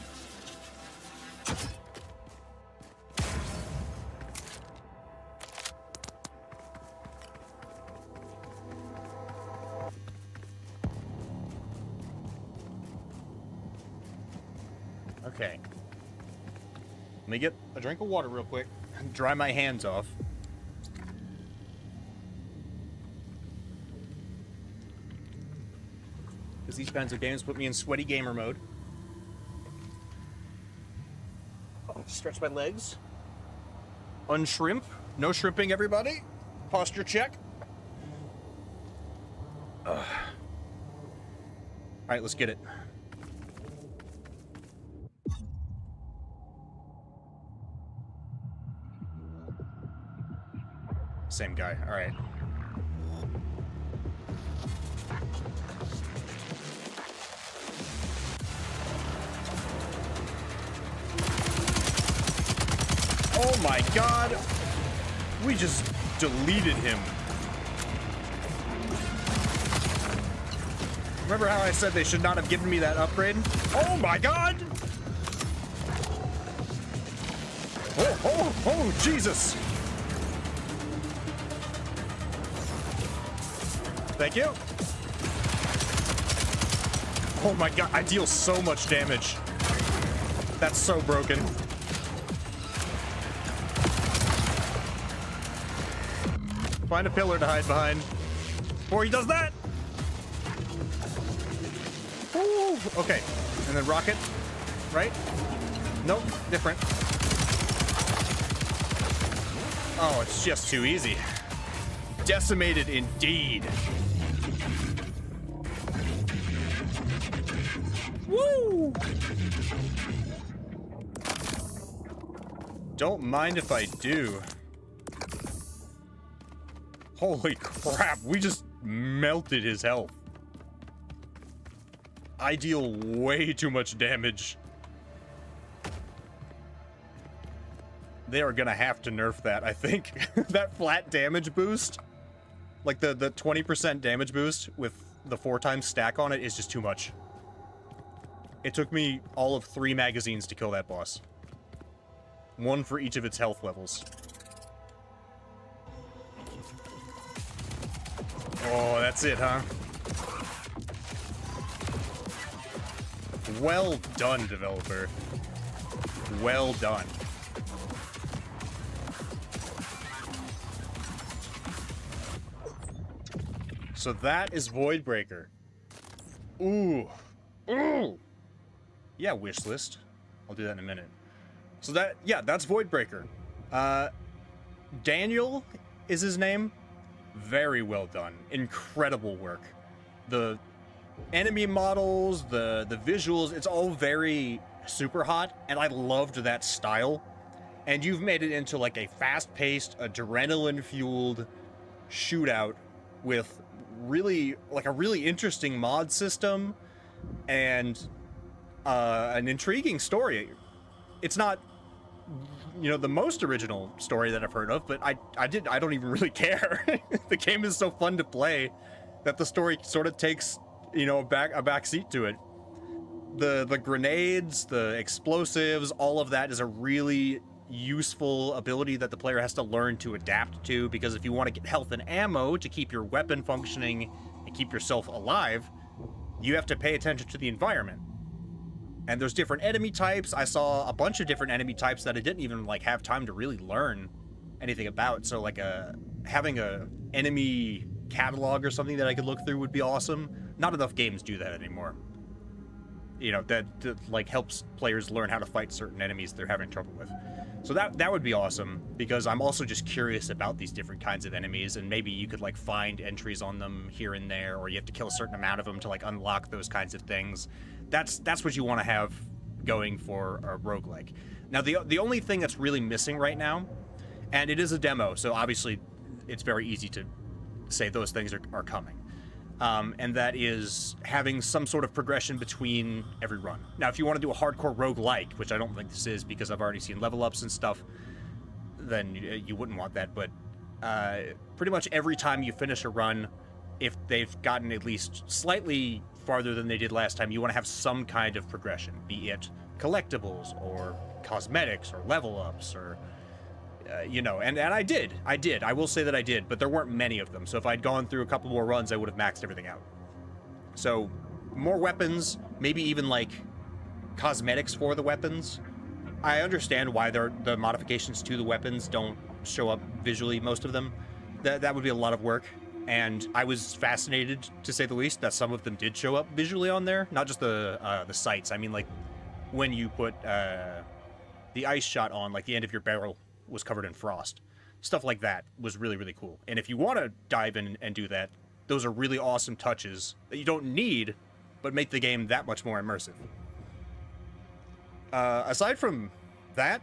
Okay. Let me get a drink of water real quick and dry my hands off. Because these kinds of games put me in sweaty gamer mode. Oh, stretch my legs. Unshrimp. No shrimping, everybody. Posture check. Alright, let's get it. Same guy. All right. Oh my god! We just deleted him. Remember how I said they should not have given me that upgrade? Oh my god! Oh, Jesus! Thank you. Oh my god, I deal so much damage. That's so broken. Find a pillar to hide behind before he does that. Ooh, okay, and then rocket, right? Nope, different. Oh, it's just too easy. Decimated indeed. Woo! Don't mind if I do. Holy crap, we just melted his health. I deal way too much damage. They are gonna have to nerf that, I think. That flat damage boost, like the 20% damage boost with the 4x stack on it is just too much. It took me all of 3 magazines to kill that boss. 1 for each of its health levels. Oh, that's it, huh? Well done, developer. Well done. So that is Voidbreaker. Ooh. Ooh. Yeah, wish list. I'll do that in a minute. So that, yeah, that's Voidbreaker. Daniel is his name. Very well done. Incredible work. The enemy models, the visuals, it's all very super hot, and I loved that style. And you've made it into like a fast-paced, adrenaline-fueled shootout with really, like a really interesting mod system and an intriguing story. It's not, you know, the most original story that I've heard of, but I don't even really care. The game is so fun to play that the story sort of takes, you know, a back seat to it. The grenades, the explosives, all of that is a really useful ability that the player has to learn to adapt to, because if you want to get health and ammo to keep your weapon functioning and keep yourself alive, you have to pay attention to the environment. And there's different enemy types. I saw a bunch of different enemy types that I didn't even like have time to really learn anything about. So like having a enemy catalog or something that I could look through would be awesome. Not enough games do that anymore. You know, that like helps players learn how to fight certain enemies they're having trouble with. So that would be awesome, because I'm also just curious about these different kinds of enemies, and maybe you could like find entries on them here and there, or you have to kill a certain amount of them to like unlock those kinds of things. That's what you want to have going for a roguelike. Now the only thing that's really missing right now, and it is a demo, so obviously it's very easy to say those things are coming. And that is having some sort of progression between every run. Now, if you want to do a hardcore roguelike, which I don't think this is because I've already seen level ups and stuff, then you wouldn't want that. But pretty much every time you finish a run, if they've gotten at least slightly farther than they did last time, you want to have some kind of progression, be it collectibles or cosmetics or level ups or... you know, and I did. I will say that I did, but there weren't many of them. So if I'd gone through a couple more runs, I would have maxed everything out. So more weapons, maybe even like cosmetics for the weapons. I understand why the modifications to the weapons don't show up visually, most of them. That would be a lot of work. And I was fascinated, to say the least, that some of them did show up visually on there. Not just the sights. I mean, like when you put the ice shot on, like the end of your barrel was covered in frost. Stuff like that was really, really cool. And if you want to dive in and do that, those are really awesome touches that you don't need, but make the game that much more immersive. Aside from that,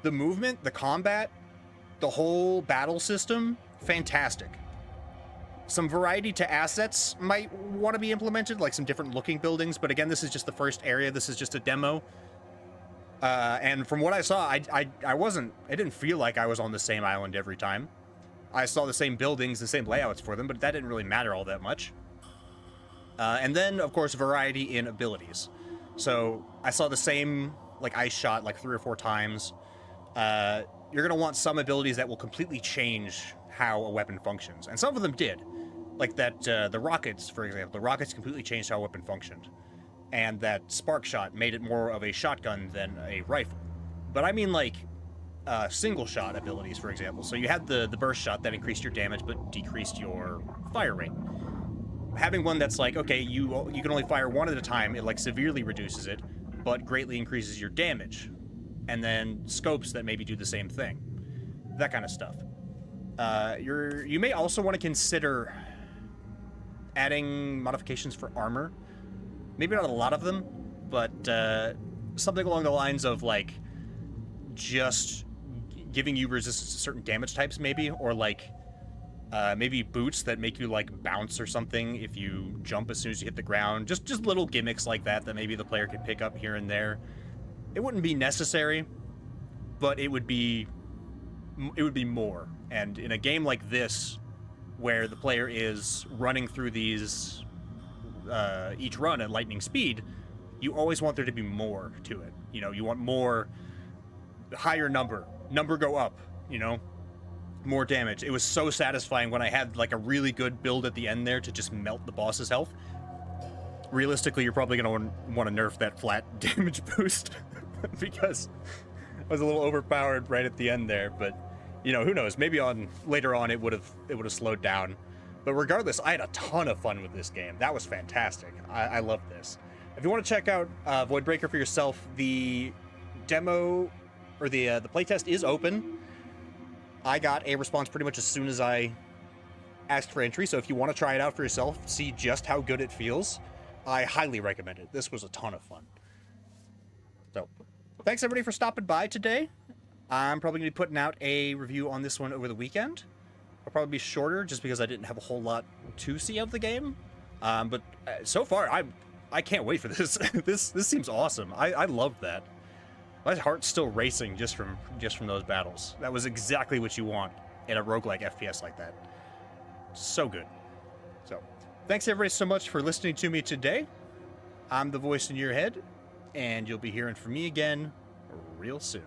the movement, the combat, the whole battle system fantastic. Some variety to assets might want to be implemented, like some different looking buildings, but again, this is just the first area. This is just a demo. And from what I saw, I didn't feel like I was on the same island every time. I saw the same buildings, the same layouts for them, but that didn't really matter all that much. And then, of course, variety in abilities. So I saw the same, like, ice shot like 3 or 4 times. You're going to want some abilities that will completely change how a weapon functions. And some of them did. Like that, the rockets, for example. The rockets completely changed how a weapon functioned. And that spark shot made it more of a shotgun than a rifle. But I mean, like, single shot abilities, for example. So you had the burst shot that increased your damage but decreased your fire rate. Having one that's like, okay, you can only fire one at a time, it like severely reduces it, but greatly increases your damage. And then scopes that maybe do the same thing. That kind of stuff. You may also want to consider adding modifications for armor. Maybe not a lot of them, but something along the lines of, like, just giving you resistance to certain damage types, maybe, or, like, maybe boots that make you, like, bounce or something if you jump as soon as you hit the ground. Just little gimmicks like that maybe the player could pick up here and there. It wouldn't be necessary, but it would be more. And in a game like this, where the player is running through these each run at lightning speed, you always want there to be more to it. You know, you want more, higher number go up, you know, more damage. It was so satisfying when I had like a really good build at the end there to just melt the boss's health. Realistically, you're probably going to want to nerf that flat damage boost because I was a little overpowered right at the end there, but you know, who knows, maybe later on it would have slowed down. But regardless, I had a ton of fun with this game. That was fantastic. I love this. If you want to check out Voidbreaker for yourself, the demo or the playtest is open. I got a response pretty much as soon as I asked for entry, so if you want to try it out for yourself, see just how good it feels, I highly recommend it. This was a ton of fun. So, thanks everybody for stopping by today. I'm probably going to be putting out a review on this one over the weekend. I'll probably be shorter just because I didn't have a whole lot to see of the game. But so far, I can't wait for this. This seems awesome. I love that. My heart's still racing just from those battles. That was exactly what you want in a roguelike FPS like that. So good. So, thanks everybody so much for listening to me today. I'm the voice in your head, and you'll be hearing from me again real soon.